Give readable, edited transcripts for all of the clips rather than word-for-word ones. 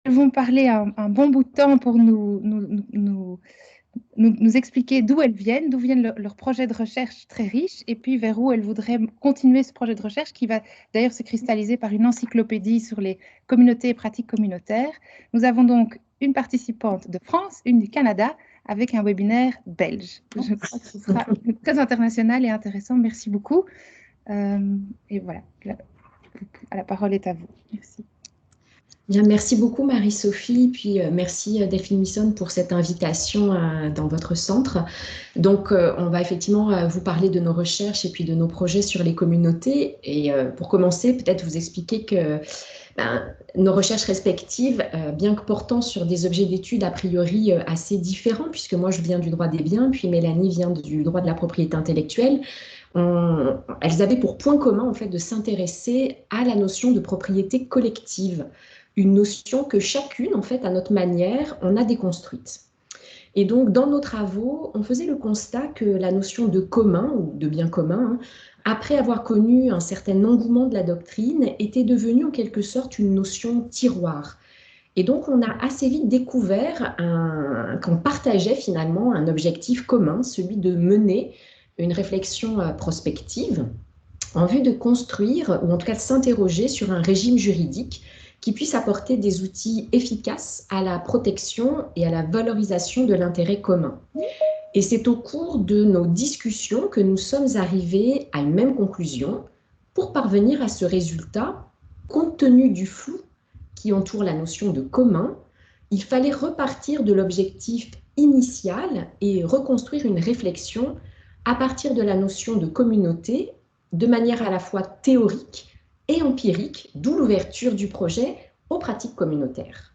vont parler un bon bout de temps pour nous expliquer d'où elles viennent, d'où viennent leurs projets de recherche très riches, et puis vers où elles voudraient continuer ce projet de recherche qui va d'ailleurs se cristalliser par une encyclopédie sur les communautés et pratiques communautaires. Nous avons donc une participante de France, une du Canada, avec un webinaire belge. Je crois que ce sera très international et intéressant. Merci beaucoup. Et voilà, la parole est à vous. Merci. Bien, merci beaucoup Marie-Sophie, puis merci Delphine Misson pour cette invitation dans votre centre. Donc, on va effectivement vous parler de nos recherches et puis de nos projets sur les communautés. Et pour commencer, peut-être vous expliquer que nos recherches respectives, bien que portant sur des objets d'études a priori assez différents, puisque moi je viens du droit des biens, puis Mélanie vient du droit de la propriété intellectuelle, elles avaient pour point commun en fait de s'intéresser à la notion de propriété collective, une notion que chacune, en fait, à notre manière, on a déconstruite. Et donc, dans nos travaux, on faisait le constat que la notion de commun ou de bien commun, après avoir connu un certain engouement de la doctrine, était devenue en quelque sorte une notion tiroir. Et donc, on a assez vite découvert qu'on partageait finalement un objectif commun, celui de mener une réflexion prospective en vue de construire, ou en tout cas de s'interroger sur un régime juridique qui puisse apporter des outils efficaces à la protection et à la valorisation de l'intérêt commun. Et c'est au cours de nos discussions que nous sommes arrivés à une même conclusion. Pour parvenir à ce résultat, compte tenu du flou qui entoure la notion de commun, il fallait repartir de l'objectif initial et reconstruire une réflexion à partir de la notion de communauté de manière à la fois théorique et empirique, d'où l'ouverture du projet aux pratiques communautaires.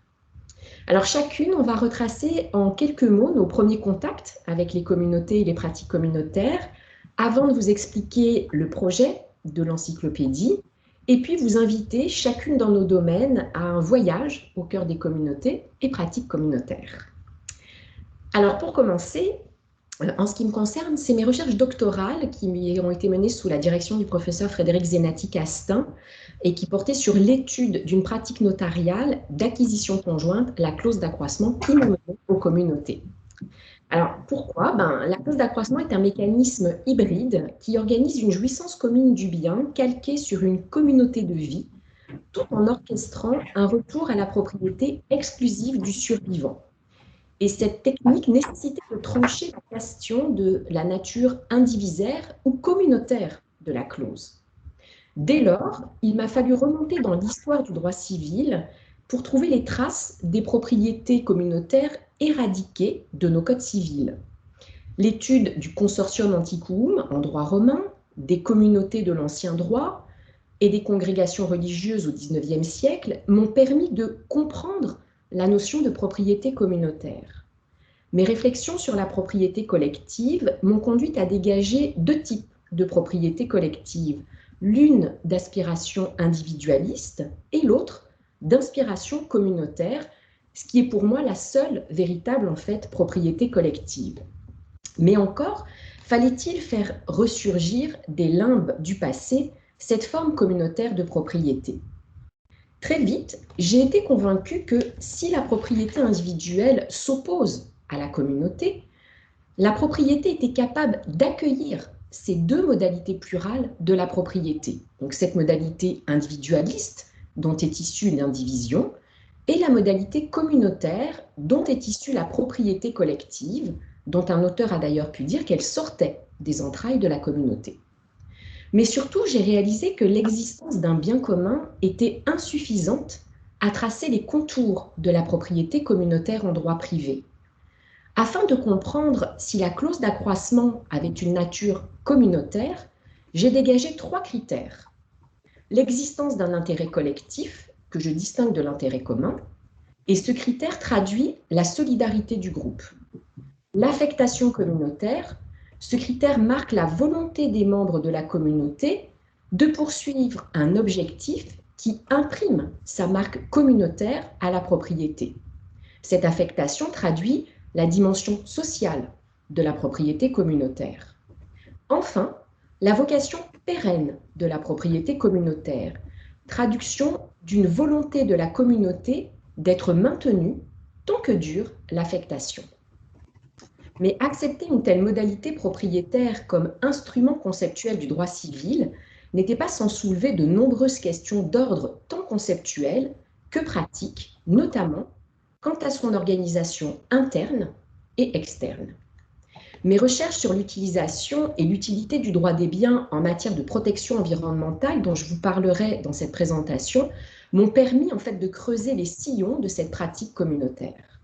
Alors chacune, on va retracer en quelques mots nos premiers contacts avec les communautés et les pratiques communautaires, avant de vous expliquer le projet de l'encyclopédie, et puis vous inviter chacune dans nos domaines à un voyage au cœur des communautés et pratiques communautaires. Alors pour commencer, en ce qui me concerne, c'est mes recherches doctorales qui ont été menées sous la direction du professeur Frédéric Zenati-Castin et qui portaient sur l'étude d'une pratique notariale d'acquisition conjointe, la clause d'accroissement qui nous menait aux communautés. Alors pourquoi la clause d'accroissement est un mécanisme hybride qui organise une jouissance commune du bien calquée sur une communauté de vie, tout en orchestrant un retour à la propriété exclusive du survivant. Et cette technique nécessitait de trancher la question de la nature indivisaire ou communautaire de la clause. Dès lors, il m'a fallu remonter dans l'histoire du droit civil pour trouver les traces des propriétés communautaires éradiquées de nos codes civils. L'étude du consortium antiquum en droit romain, des communautés de l'ancien droit et des congrégations religieuses au XIXe siècle m'ont permis de comprendre la notion de propriété communautaire. Mes réflexions sur la propriété collective m'ont conduite à dégager deux types de propriété collective, l'une d'aspiration individualiste et l'autre d'inspiration communautaire, ce qui est pour moi la seule véritable en fait propriété collective. Mais encore, fallait-il faire ressurgir des limbes du passé cette forme communautaire de propriété. Très vite, j'ai été convaincue que si la propriété individuelle s'oppose à la communauté, la propriété était capable d'accueillir ces deux modalités plurales de la propriété. Donc cette modalité individualiste dont est issue l'indivision et la modalité communautaire dont est issue la propriété collective, dont un auteur a d'ailleurs pu dire qu'elle sortait des entrailles de la communauté. Mais surtout, j'ai réalisé que l'existence d'un bien commun était insuffisante à tracer les contours de la propriété communautaire en droit privé. Afin de comprendre si la clause d'accroissement avait une nature communautaire, j'ai dégagé trois critères. L'existence d'un intérêt collectif, que je distingue de l'intérêt commun, et ce critère traduit la solidarité du groupe. L'affectation communautaire, ce critère marque la volonté des membres de la communauté de poursuivre un objectif qui imprime sa marque communautaire à la propriété. Cette affectation traduit la dimension sociale de la propriété communautaire. Enfin, la vocation pérenne de la propriété communautaire, traduction d'une volonté de la communauté d'être maintenu tant que dure l'affectation. Mais accepter une telle modalité propriétaire comme instrument conceptuel du droit civil n'était pas sans soulever de nombreuses questions d'ordre tant conceptuel que pratique, notamment quant à son organisation interne et externe. Mes recherches sur l'utilisation et l'utilité du droit des biens en matière de protection environnementale, dont je vous parlerai dans cette présentation, m'ont permis en fait de creuser les sillons de cette pratique communautaire.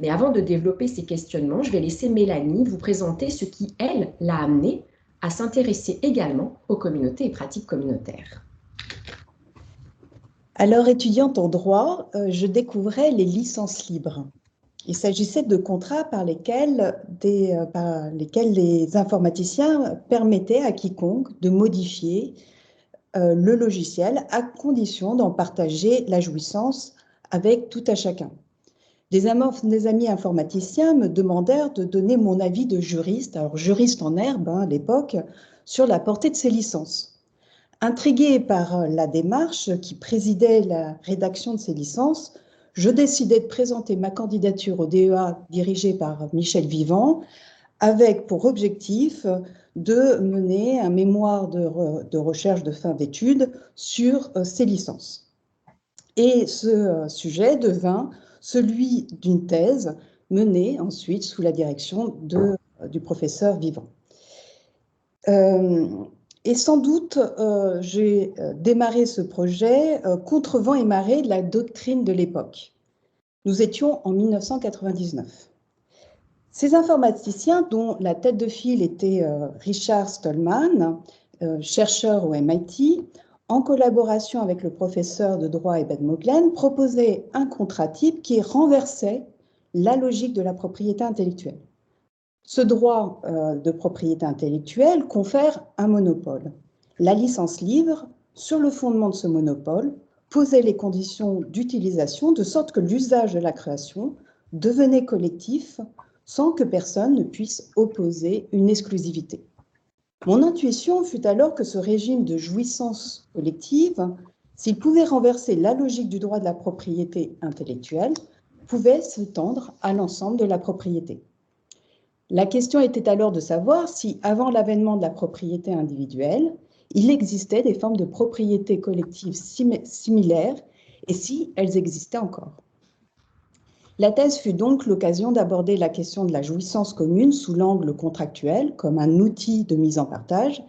Mais avant de développer ces questionnements, je vais laisser Mélanie vous présenter ce qui, elle, l'a amenée à s'intéresser également aux communautés et pratiques communautaires. Alors, étudiante en droit, je découvrais les licences libres. Il s'agissait de contrats par lesquels les informaticiens permettaient à quiconque de modifier le logiciel à condition d'en partager la jouissance avec tout à chacun. Des amis informaticiens me demandèrent de donner mon avis de juriste, alors juriste en herbe à l'époque, sur la portée de ces licences. Intriguée par la démarche qui présidait la rédaction de ces licences, je décidai de présenter ma candidature au DEA dirigé par Michel Vivant, avec pour objectif de mener un mémoire de recherche de fin d'études sur ces licences. Et ce sujet devint celui d'une thèse menée ensuite sous la direction du professeur Vivant. Et sans doute, j'ai démarré ce projet contre vent et marée de la doctrine de l'époque. Nous étions en 1999. Ces informaticiens, dont la tête de file était Richard Stallman, chercheur au MIT, en collaboration avec le professeur de droit Eben Moglen, proposaient un contrat type qui renversait la logique de la propriété intellectuelle. Ce droit de propriété intellectuelle confère un monopole. La licence libre, sur le fondement de ce monopole, posait les conditions d'utilisation de sorte que l'usage de la création devenait collectif sans que personne ne puisse opposer une exclusivité. Mon intuition fut alors que ce régime de jouissance collective, s'il pouvait renverser la logique du droit de la propriété intellectuelle, pouvait s'étendre à l'ensemble de la propriété. La question était alors de savoir si, avant l'avènement de la propriété individuelle, il existait des formes de propriété collective similaires et si elles existaient encore. La thèse fut donc l'occasion d'aborder la question de la jouissance commune sous l'angle contractuel, comme un outil de mise en partage,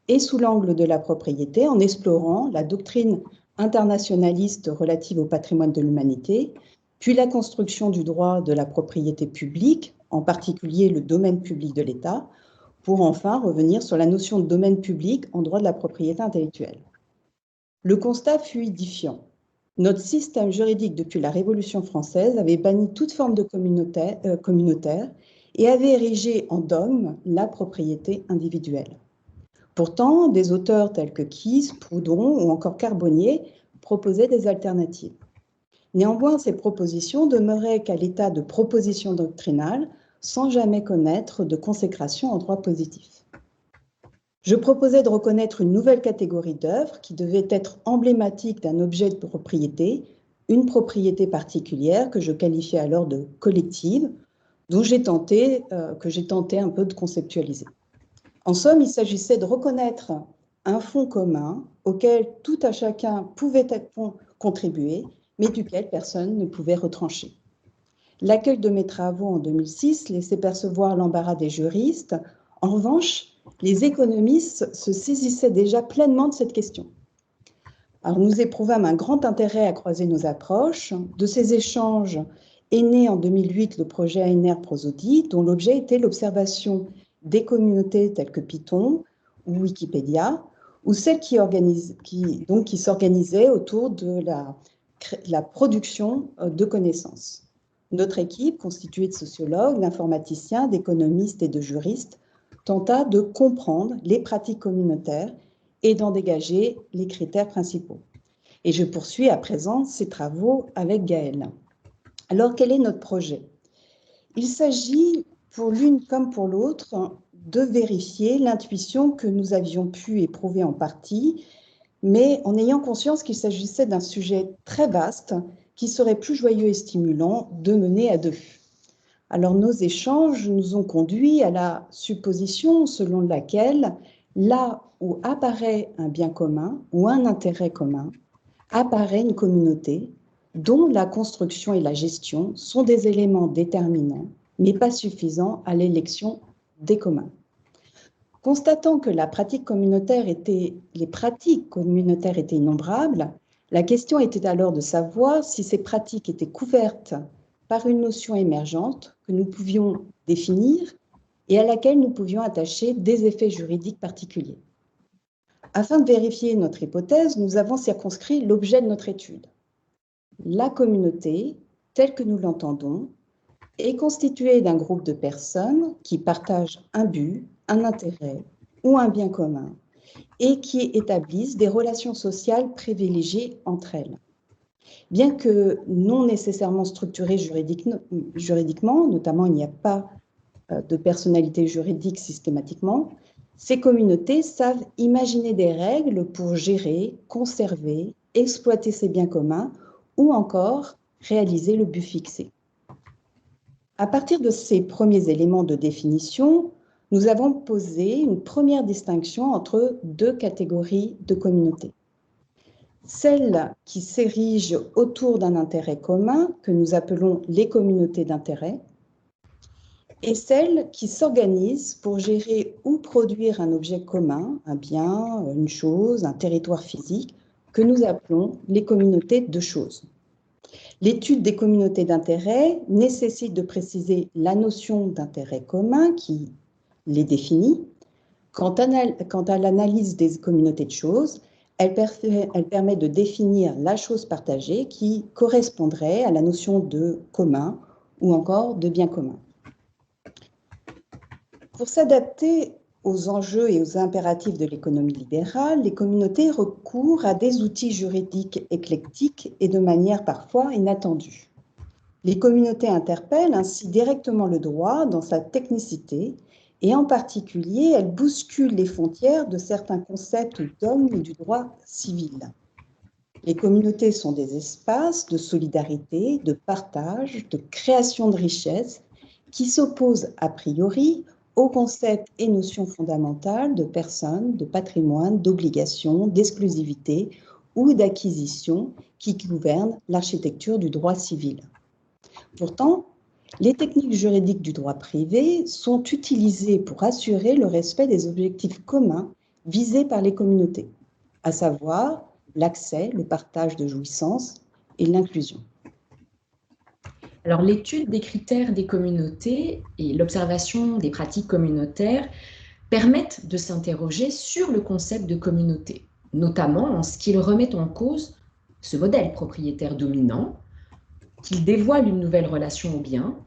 et sous l'angle de la propriété, en explorant la doctrine internationaliste relative au patrimoine de l'humanité, puis la construction du droit de la propriété publique, en particulier le domaine public de l'État, pour enfin revenir sur la notion de domaine public en droit de la propriété intellectuelle. Le constat fut édifiant. Notre système juridique depuis la Révolution française avait banni toute forme de communautaire et avait érigé en dogme la propriété individuelle. Pourtant, des auteurs tels que Keyes, Proudhon ou encore Carbonnier proposaient des alternatives. Néanmoins, ces propositions demeuraient qu'à l'état de proposition doctrinale, sans jamais connaître de consécration en droit positif. Je proposais de reconnaître une nouvelle catégorie d'œuvres qui devait être emblématique d'un objet de propriété, une propriété particulière que je qualifiais alors de collective, que j'ai tenté un peu de conceptualiser. En somme, il s'agissait de reconnaître un fonds commun auquel tout à chacun pouvait contribuer, mais duquel personne ne pouvait retrancher. L'accueil de mes travaux en 2006 laissait percevoir l'embarras des juristes. En revanche, les économistes se saisissaient déjà pleinement de cette question. Alors, nous éprouvâmes un grand intérêt à croiser nos approches. De ces échanges est né en 2008 le projet ANR Prosodie, dont l'objet était l'observation des communautés telles que Python ou Wikipédia, ou celles qui s'organisaient autour de la production de connaissances. Notre équipe, constituée de sociologues, d'informaticiens, d'économistes et de juristes, tenta de comprendre les pratiques communautaires et d'en dégager les critères principaux. Et je poursuis à présent ces travaux avec Gaëlle. Alors, quel est notre projet? Il s'agit, pour l'une comme pour l'autre, de vérifier l'intuition que nous avions pu éprouver en partie, mais en ayant conscience qu'il s'agissait d'un sujet très vaste qui serait plus joyeux et stimulant de mener à deux. Alors nos échanges nous ont conduits à la supposition selon laquelle là où apparaît un bien commun ou un intérêt commun, apparaît une communauté dont la construction et la gestion sont des éléments déterminants, mais pas suffisants à l'élection des communs. Constatant que les pratiques communautaires étaient innombrables, la question était alors de savoir si ces pratiques étaient couvertes par une notion émergente que nous pouvions définir et à laquelle nous pouvions attacher des effets juridiques particuliers. Afin de vérifier notre hypothèse, nous avons circonscrit l'objet de notre étude. La communauté, telle que nous l'entendons, est constituée d'un groupe de personnes qui partagent un but, un intérêt ou un bien commun et qui établissent des relations sociales privilégiées entre elles. Bien que non nécessairement structurées juridiquement, notamment il n'y a pas de personnalité juridique systématiquement, ces communautés savent imaginer des règles pour gérer, conserver, exploiter ces biens communs ou encore réaliser le but fixé. À partir de ces premiers éléments de définition, nous avons posé une première distinction entre deux catégories de communautés. Celles qui s'érigent autour d'un intérêt commun, que nous appelons les communautés d'intérêt, et celles qui s'organisent pour gérer ou produire un objet commun, un bien, une chose, un territoire physique, que nous appelons les communautés de choses. L'étude des communautés d'intérêt nécessite de préciser la notion d'intérêt commun qui les définit. Quant à l'analyse des communautés de choses, elle permet de définir la chose partagée qui correspondrait à la notion de commun ou encore de bien commun. Pour s'adapter aux enjeux et aux impératifs de l'économie libérale, les communautés recourent à des outils juridiques éclectiques et de manière parfois inattendue. Les communautés interpellent ainsi directement le droit dans sa technicité et en particulier, elles bousculent les frontières de certains concepts dogmes du droit civil. Les communautés sont des espaces de solidarité, de partage, de création de richesses qui s'opposent a priori aux concepts et notions fondamentales de personnes, de patrimoine, d'obligation, d'exclusivité ou d'acquisition qui gouvernent l'architecture du droit civil. Pourtant, les techniques juridiques du droit privé sont utilisées pour assurer le respect des objectifs communs visés par les communautés, à savoir l'accès, le partage de jouissances et l'inclusion. Alors, l'étude des critères des communautés et l'observation des pratiques communautaires permettent de s'interroger sur le concept de communauté, notamment en ce qu'il remet en cause ce modèle propriétaire dominant, qu'il dévoile une nouvelle relation au bien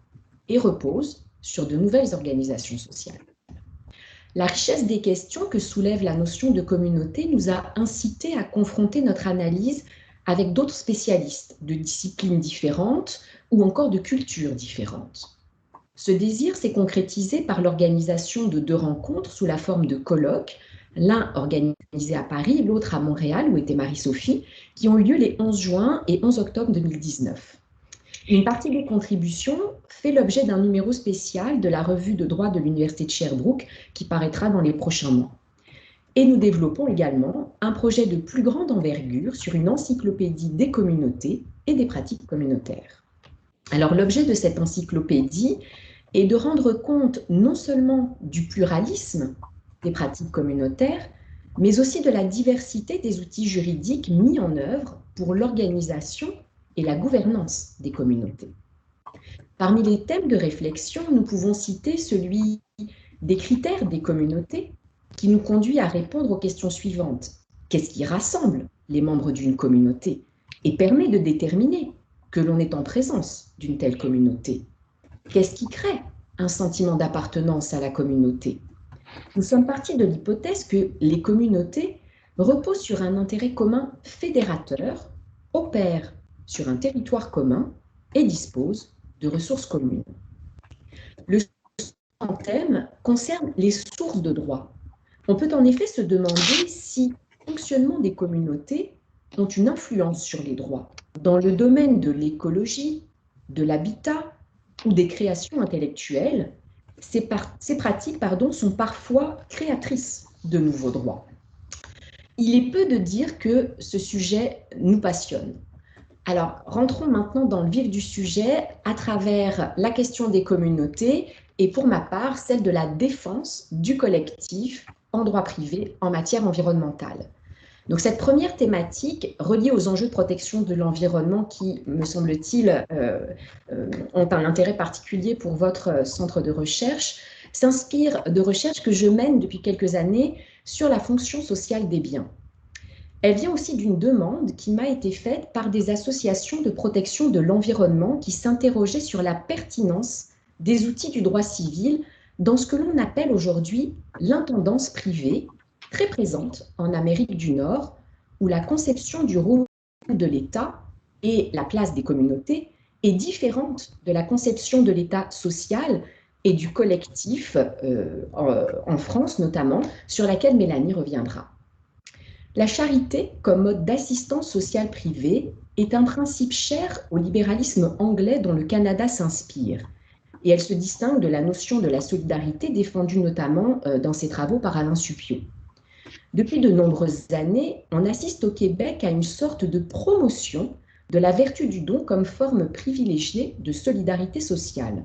et repose sur de nouvelles organisations sociales. La richesse des questions que soulève la notion de communauté nous a incité à confronter notre analyse avec d'autres spécialistes de disciplines différentes ou encore de cultures différentes. Ce désir s'est concrétisé par l'organisation de 2 rencontres sous la forme de colloques, l'un organisé à Paris, l'autre à Montréal, où était Marie-Sophie, qui ont eu lieu les 11 juin et 11 octobre 2019. Une partie des contributions fait l'objet d'un numéro spécial de la revue de droit de l'Université de Sherbrooke qui paraîtra dans les prochains mois. Et nous développons également un projet de plus grande envergure sur une encyclopédie des communautés et des pratiques communautaires. Alors l'objet de cette encyclopédie est de rendre compte non seulement du pluralisme des pratiques communautaires, mais aussi de la diversité des outils juridiques mis en œuvre pour l'organisation et la gouvernance des communautés. Parmi les thèmes de réflexion, nous pouvons citer celui des critères des communautés qui nous conduit à répondre aux questions suivantes. Qu'est-ce qui rassemble les membres d'une communauté et permet de déterminer que l'on est en présence d'une telle communauté? Qu'est-ce qui crée un sentiment d'appartenance à la communauté? Nous sommes partis de l'hypothèse que les communautés reposent sur un intérêt commun fédérateur, opèrent sur un territoire commun et disposent de ressources communes. Le second thème concerne les sources de droit. On peut en effet se demander si le fonctionnement des communautés ont une influence sur les droits. Dans le domaine de l'écologie, de l'habitat ou des créations intellectuelles, ces pratiques sont parfois créatrices de nouveaux droits. Il est peu de dire que ce sujet nous passionne. Alors, rentrons maintenant dans le vif du sujet à travers la question des communautés et pour ma part, celle de la défense du collectif en droit privé en matière environnementale. Donc, cette première thématique, reliée aux enjeux de protection de l'environnement qui, me semble-t-il, ont un intérêt particulier pour votre centre de recherche, s'inspire de recherches que je mène depuis quelques années sur la fonction sociale des biens. Elle vient aussi d'une demande qui m'a été faite par des associations de protection de l'environnement qui s'interrogeaient sur la pertinence des outils du droit civil dans ce que l'on appelle aujourd'hui l'intendance privée, très présente en Amérique du Nord, où la conception du rôle de l'État et la place des communautés est différente de la conception de l'État social et du collectif, en France notamment, sur laquelle Mélanie reviendra. La charité comme mode d'assistance sociale privée est un principe cher au libéralisme anglais dont le Canada s'inspire. Et elle se distingue de la notion de la solidarité défendue notamment dans ses travaux par Alain Supiot. Depuis de nombreuses années, on assiste au Québec à une sorte de promotion de la vertu du don comme forme privilégiée de solidarité sociale.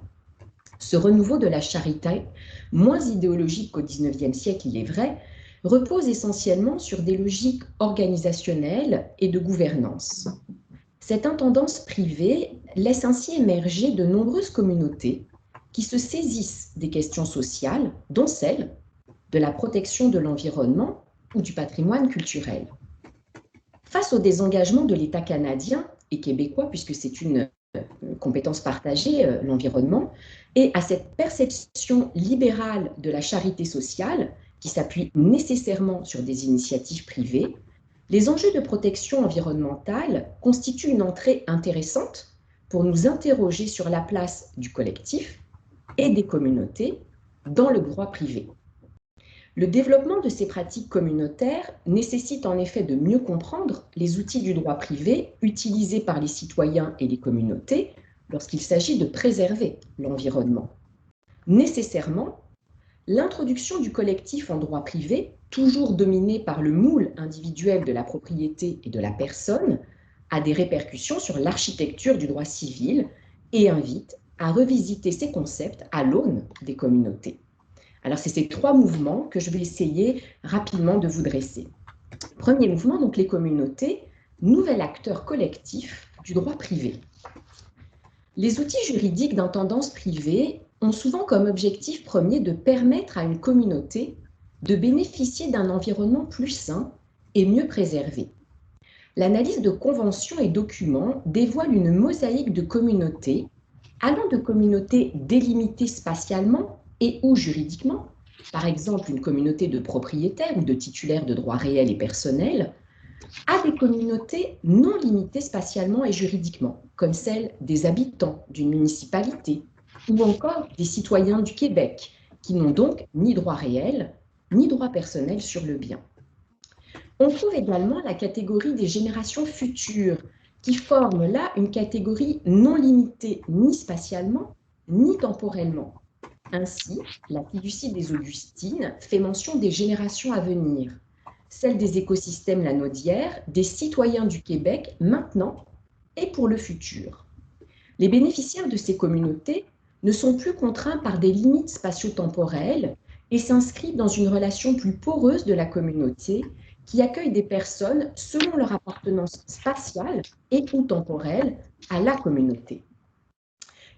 Ce renouveau de la charité, moins idéologique qu'au XIXe siècle, il est vrai, repose essentiellement sur des logiques organisationnelles et de gouvernance. Cette intendance privée laisse ainsi émerger de nombreuses communautés qui se saisissent des questions sociales, dont celle de la protection de l'environnement ou du patrimoine culturel. Face au désengagement de l'État canadien et québécois, puisque c'est une compétence partagée, l'environnement, et à cette perception libérale de la charité sociale, qui s'appuie nécessairement sur des initiatives privées, les enjeux de protection environnementale constituent une entrée intéressante pour nous interroger sur la place du collectif et des communautés dans le droit privé. Le développement de ces pratiques communautaires nécessite en effet de mieux comprendre les outils du droit privé utilisés par les citoyens et les communautés lorsqu'il s'agit de préserver l'environnement. Nécessairement, l'introduction du collectif en droit privé, toujours dominé par le moule individuel de la propriété et de la personne, a des répercussions sur l'architecture du droit civil et invite à revisiter ces concepts à l'aune des communautés. Alors, c'est ces trois mouvements que je vais essayer rapidement de vous dresser. Premier mouvement, donc les communautés, nouvel acteur collectif du droit privé. Les outils juridiques d'intendance privée ont souvent comme objectif premier de permettre à une communauté de bénéficier d'un environnement plus sain et mieux préservé. L'analyse de conventions et documents dévoile une mosaïque de communautés, allant de communautés délimitées spatialement et ou juridiquement, par exemple une communauté de propriétaires ou de titulaires de droits réels et personnels, à des communautés non limitées spatialement et juridiquement, comme celle des habitants d'une municipalité, ou encore des citoyens du Québec, qui n'ont donc ni droit réel, ni droit personnel sur le bien. On trouve également la catégorie des générations futures, qui forment là une catégorie non limitée ni spatialement, ni temporellement. Ainsi, la fiducie des Augustines fait mention des générations à venir, celles des écosystèmes lanaudières, des citoyens du Québec maintenant et pour le futur. Les bénéficiaires de ces communautés ne sont plus contraints par des limites spatio-temporelles et s'inscrivent dans une relation plus poreuse de la communauté qui accueille des personnes selon leur appartenance spatiale et ou temporelle à la communauté.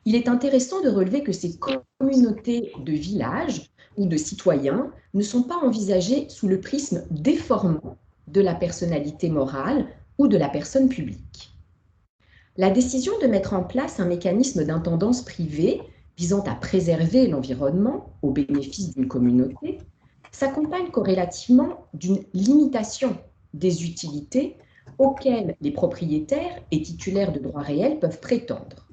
Il est intéressant de relever que ces communautés de villages ou de citoyens ne sont pas envisagées sous le prisme déformant de la personnalité morale ou de la personne publique. La décision de mettre en place un mécanisme d'intendance privée visant à préserver l'environnement au bénéfice d'une communauté s'accompagne corrélativement d'une limitation des utilités auxquelles les propriétaires et titulaires de droits réels peuvent prétendre.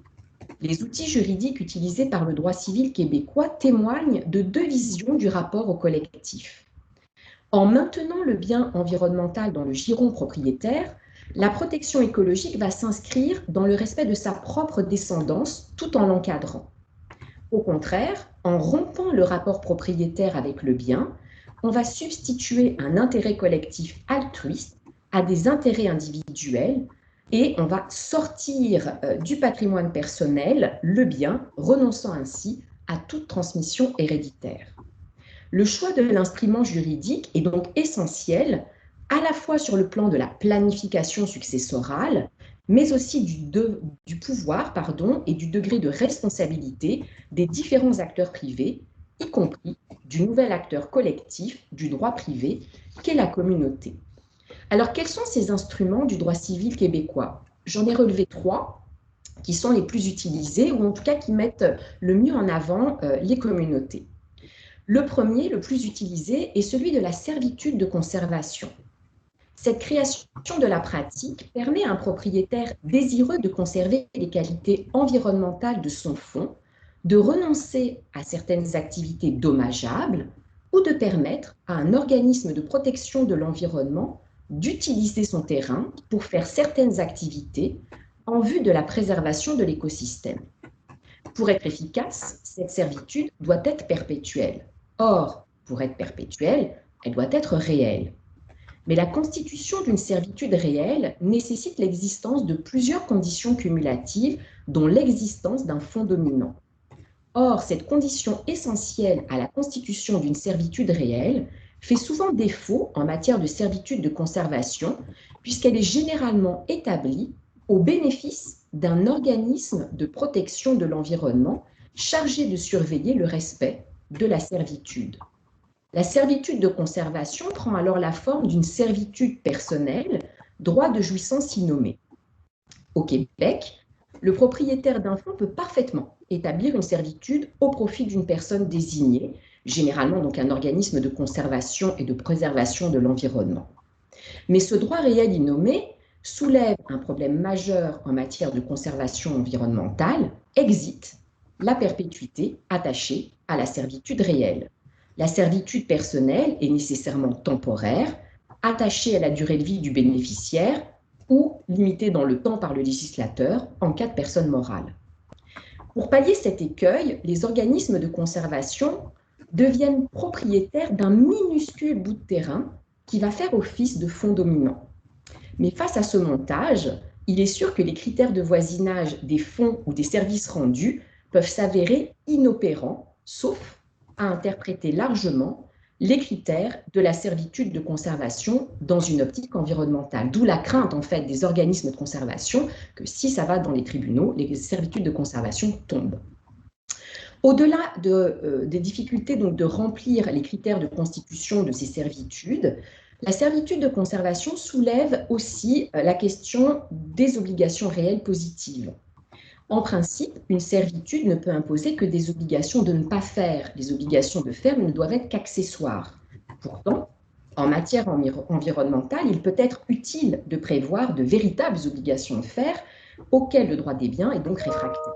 Les outils juridiques utilisés par le droit civil québécois témoignent de deux visions du rapport au collectif. En maintenant le bien environnemental dans le giron propriétaire, La protection écologique va s'inscrire dans le respect de sa propre descendance tout en l'encadrant. Au contraire, en rompant le rapport propriétaire avec le bien, on va substituer un intérêt collectif altruiste à des intérêts individuels et on va sortir du patrimoine personnel le bien, renonçant ainsi à toute transmission héréditaire. Le choix de l'instrument juridique est donc essentiel à la fois sur le plan de la planification successorale, mais aussi du pouvoir et du degré de responsabilité des différents acteurs privés, y compris du nouvel acteur collectif du droit privé qu'est la communauté. Alors, quels sont ces instruments du droit civil québécois? J'en ai relevé 3 qui sont les plus utilisés, ou en tout cas qui mettent le mieux en avant les communautés. Le premier, le plus utilisé, est celui de la servitude de conservation. Cette création de la pratique permet à un propriétaire désireux de conserver les qualités environnementales de son fonds de renoncer à certaines activités dommageables ou de permettre à un organisme de protection de l'environnement d'utiliser son terrain pour faire certaines activités en vue de la préservation de l'écosystème. Pour être efficace, cette servitude doit être perpétuelle. Or, pour être perpétuelle, elle doit être réelle. Mais la constitution d'une servitude réelle nécessite l'existence de plusieurs conditions cumulatives, dont l'existence d'un fonds dominant. Or, cette condition essentielle à la constitution d'une servitude réelle fait souvent défaut en matière de servitude de conservation, puisqu'elle est généralement établie au bénéfice d'un organisme de protection de l'environnement chargé de surveiller le respect de la servitude. La servitude de conservation prend alors la forme d'une servitude personnelle, droit de jouissance innommé. Au Québec, le propriétaire d'un fonds peut parfaitement établir une servitude au profit d'une personne désignée, généralement donc un organisme de conservation et de préservation de l'environnement. Mais ce droit réel innommé soulève un problème majeur en matière de conservation environnementale, exit la perpétuité attachée à la servitude réelle. La servitude personnelle est nécessairement temporaire, attachée à la durée de vie du bénéficiaire ou limitée dans le temps par le législateur en cas de personne morale. Pour pallier cet écueil, les organismes de conservation deviennent propriétaires d'un minuscule bout de terrain qui va faire office de fonds dominant. Mais face à ce montage, il est sûr que les critères de voisinage des fonds ou des services rendus peuvent s'avérer inopérants, sauf à interpréter largement les critères de la servitude de conservation dans une optique environnementale. D'où la crainte en fait des organismes de conservation que si ça va dans les tribunaux, les servitudes de conservation tombent. Au-delà des difficultés donc, de remplir les critères de constitution de ces servitudes, la servitude de conservation soulève aussi la question des obligations réelles positives. En principe, une servitude ne peut imposer que des obligations de ne pas faire. Les obligations de faire ne doivent être qu'accessoires. Pourtant, en matière environnementale, il peut être utile de prévoir de véritables obligations de faire auxquelles le droit des biens est donc réfractaire.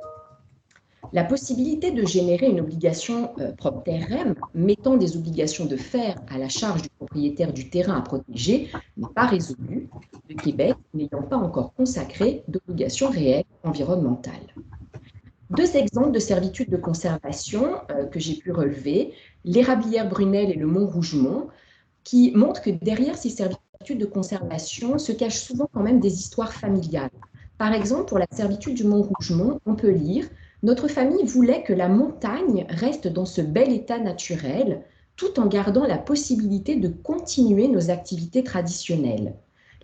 La possibilité de générer une obligation propter rem, mettant des obligations de faire à la charge du propriétaire du terrain à protéger, n'est pas résolue, le Québec n'ayant pas encore consacré d'obligations réelles environnementales. 2 exemples de servitude de conservation que j'ai pu relever, l'érablière Brunel et le Mont-Rougemont, qui montrent que derrière ces servitudes de conservation se cachent souvent quand même des histoires familiales. Par exemple, pour la servitude du Mont-Rougemont, on peut lire « Notre famille voulait que la montagne reste dans ce bel état naturel, tout en gardant la possibilité de continuer nos activités traditionnelles.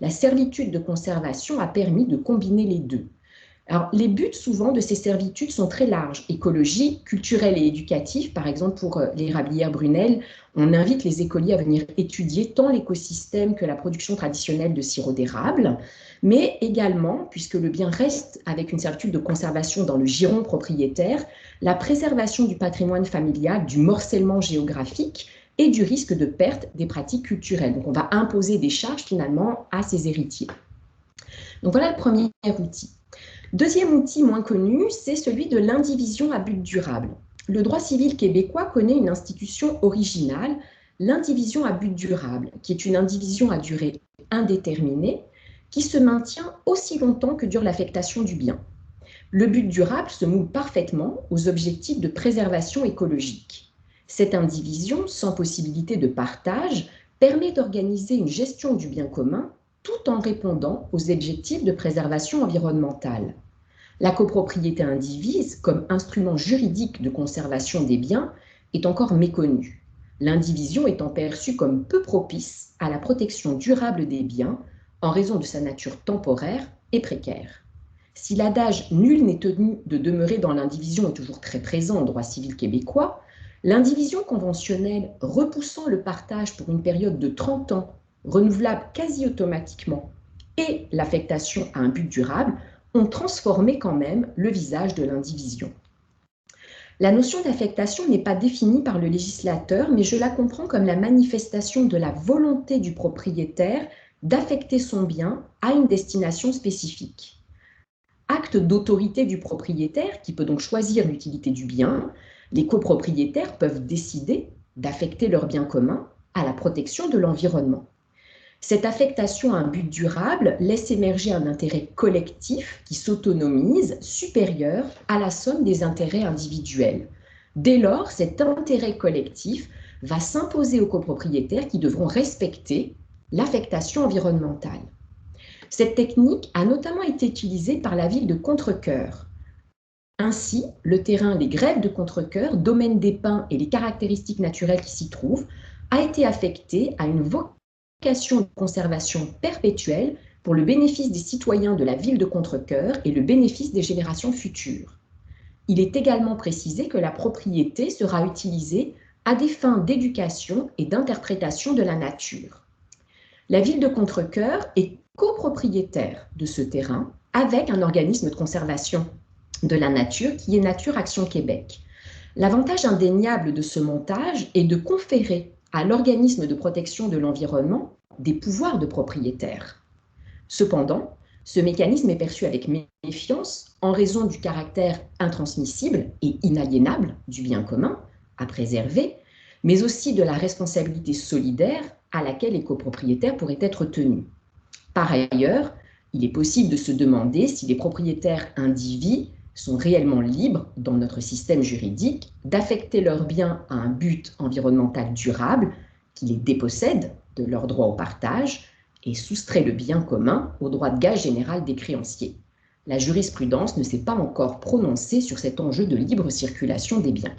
La servitude de conservation a permis de combiner les deux. » Alors, les buts souvent de ces servitudes sont très larges, écologiques, culturels et éducatifs. Par exemple, pour l'érablière Brunel, on invite les écoliers à venir étudier tant l'écosystème que la production traditionnelle de sirop d'érable, mais également, puisque le bien reste avec une servitude de conservation dans le giron propriétaire, la préservation du patrimoine familial, du morcellement géographique et du risque de perte des pratiques culturelles. Donc, on va imposer des charges finalement à ces héritiers. Donc, voilà le premier outil. Deuxième outil moins connu, c'est celui de l'indivision à but durable. Le droit civil québécois connaît une institution originale, l'indivision à but durable, qui est une indivision à durée indéterminée, qui se maintient aussi longtemps que dure l'affectation du bien. Le but durable se moule parfaitement aux objectifs de préservation écologique. Cette indivision, sans possibilité de partage, permet d'organiser une gestion du bien commun tout en répondant aux objectifs de préservation environnementale. La copropriété indivise, comme instrument juridique de conservation des biens, est encore méconnue, l'indivision étant perçue comme peu propice à la protection durable des biens en raison de sa nature temporaire et précaire. Si l'adage « nul n'est tenu de demeurer dans l'indivision » est toujours très présent au droit civil québécois, l'indivision conventionnelle repoussant le partage pour une période de 30 ans, renouvelable quasi automatiquement, et l'affectation à un but durable ont transformé quand même le visage de l'indivision. La notion d'affectation n'est pas définie par le législateur, mais je la comprends comme la manifestation de la volonté du propriétaire d'affecter son bien à une destination spécifique. Acte d'autorité du propriétaire, qui peut donc choisir l'utilité du bien, les copropriétaires peuvent décider d'affecter leur bien commun à la protection de l'environnement. Cette affectation à un but durable laisse émerger un intérêt collectif qui s'autonomise, supérieur à la somme des intérêts individuels. Dès lors, cet intérêt collectif va s'imposer aux copropriétaires qui devront respecter l'affectation environnementale. Cette technique a notamment été utilisée par la ville de Contrecœur. Ainsi, le terrain Les Grèves de Contrecœur, domaine des pins et les caractéristiques naturelles qui s'y trouvent, a été affecté à une vocation de conservation perpétuelle pour le bénéfice des citoyens de la ville de Contrecœur et le bénéfice des générations futures. Il est également précisé que la propriété sera utilisée à des fins d'éducation et d'interprétation de la nature. La ville de Contrecœur est copropriétaire de ce terrain avec un organisme de conservation de la nature qui est Nature Action Québec. L'avantage indéniable de ce montage est de conférer à l'organisme de protection de l'environnement des pouvoirs de propriétaire. Cependant, ce mécanisme est perçu avec méfiance en raison du caractère intransmissible et inaliénable du bien commun à préserver, mais aussi de la responsabilité solidaire à laquelle les copropriétaires pourraient être tenus. Par ailleurs, il est possible de se demander si les propriétaires indivis sont réellement libres, dans notre système juridique, d'affecter leurs biens à un but environnemental durable qui les dépossède de leur droit au partage et soustrait le bien commun au droit de gage général des créanciers. La jurisprudence ne s'est pas encore prononcée sur cet enjeu de libre circulation des biens.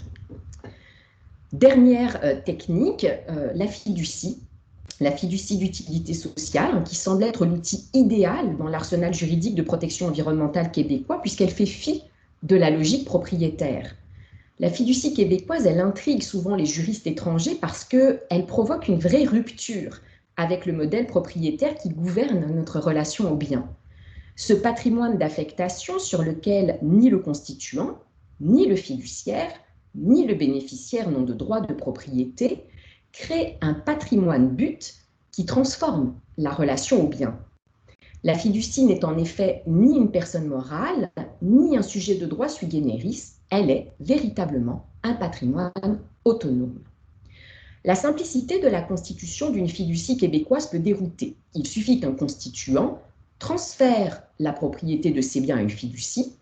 Dernière technique, la fiducie. La fiducie d'utilité sociale, qui semble être l'outil idéal dans l'arsenal juridique de protection environnementale québécois, puisqu'elle fait fi de la logique propriétaire. La fiducie québécoise, elle intrigue souvent les juristes étrangers parce qu'elle provoque une vraie rupture avec le modèle propriétaire qui gouverne notre relation au bien. Ce patrimoine d'affectation sur lequel ni le constituant, ni le fiduciaire, ni le bénéficiaire n'ont de droit de propriété crée un patrimoine but qui transforme la relation au bien. La fiducie n'est en effet ni une personne morale, ni un sujet de droit sui generis, elle est véritablement un patrimoine autonome. La simplicité de la constitution d'une fiducie québécoise peut dérouter. Il suffit qu'un constituant transfère la propriété de ses biens à une fiducie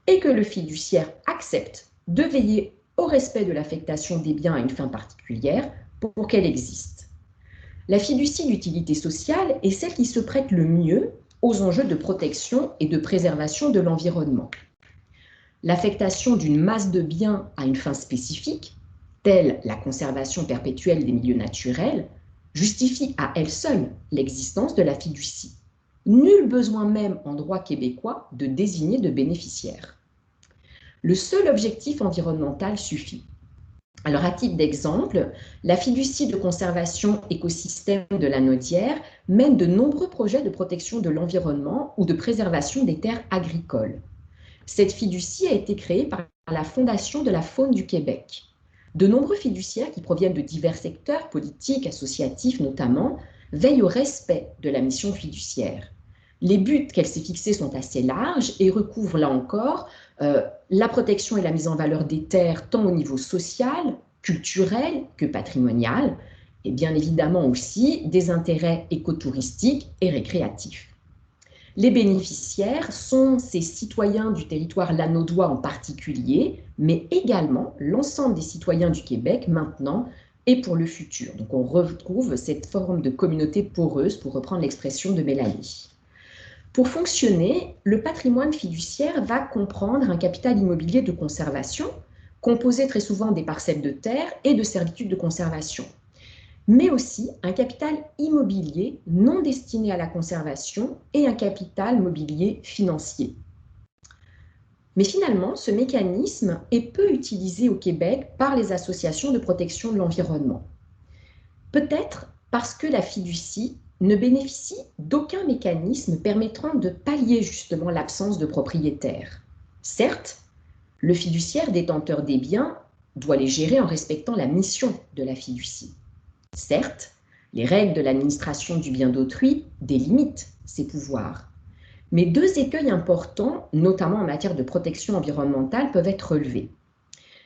et que le fiduciaire accepte de veiller au respect de l'affectation des biens à une fin particulière pour qu'elle existe. La fiducie d'utilité sociale est celle qui se prête le mieux aux enjeux de protection et de préservation de l'environnement. L'affectation d'une masse de biens à une fin spécifique, telle la conservation perpétuelle des milieux naturels, justifie à elle seule l'existence de la fiducie. Nul besoin même en droit québécois de désigner de bénéficiaire. Le seul objectif environnemental suffit. Alors, à titre d'exemple, la fiducie de conservation écosystème de la Naudière mène de nombreux projets de protection de l'environnement ou de préservation des terres agricoles. Cette fiducie a été créée par la Fondation de la faune du Québec. De nombreux fiduciaires qui proviennent de divers secteurs politiques, associatifs notamment, veillent au respect de la mission fiduciaire. Les buts qu'elle s'est fixés sont assez larges et recouvrent là encore la protection et la mise en valeur des terres tant au niveau social, culturel que patrimonial, et bien évidemment aussi des intérêts écotouristiques et récréatifs. Les bénéficiaires sont ces citoyens du territoire lanaudois en particulier, mais également l'ensemble des citoyens du Québec maintenant et pour le futur. Donc on retrouve cette forme de communauté poreuse, pour reprendre l'expression de Mélanie. Pour fonctionner, le patrimoine fiduciaire va comprendre un capital immobilier de conservation, composé très souvent des parcelles de terre et de servitudes de conservation, mais aussi un capital immobilier non destiné à la conservation et un capital mobilier financier. Mais finalement, ce mécanisme est peu utilisé au Québec par les associations de protection de l'environnement. Peut-être parce que la fiducie ne bénéficie d'aucun mécanisme permettant de pallier justement l'absence de propriétaire. Certes, le fiduciaire détenteur des biens doit les gérer en respectant la mission de la fiducie. Certes, les règles de l'administration du bien d'autrui délimitent ses pouvoirs. Mais deux écueils importants, notamment en matière de protection environnementale, peuvent être relevés.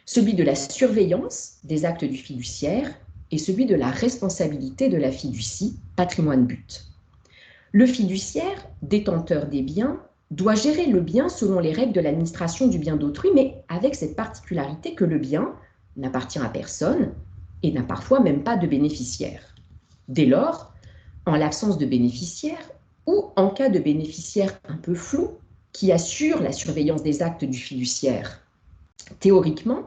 Celui de la surveillance des actes du fiduciaire et celui de la responsabilité de la fiducie, patrimoine but. Le fiduciaire, détenteur des biens, doit gérer le bien selon les règles de l'administration du bien d'autrui, mais avec cette particularité que le bien n'appartient à personne et n'a parfois même pas de bénéficiaire. Dès lors, en l'absence de bénéficiaire ou en cas de bénéficiaire un peu flou qui assure la surveillance des actes du fiduciaire, théoriquement,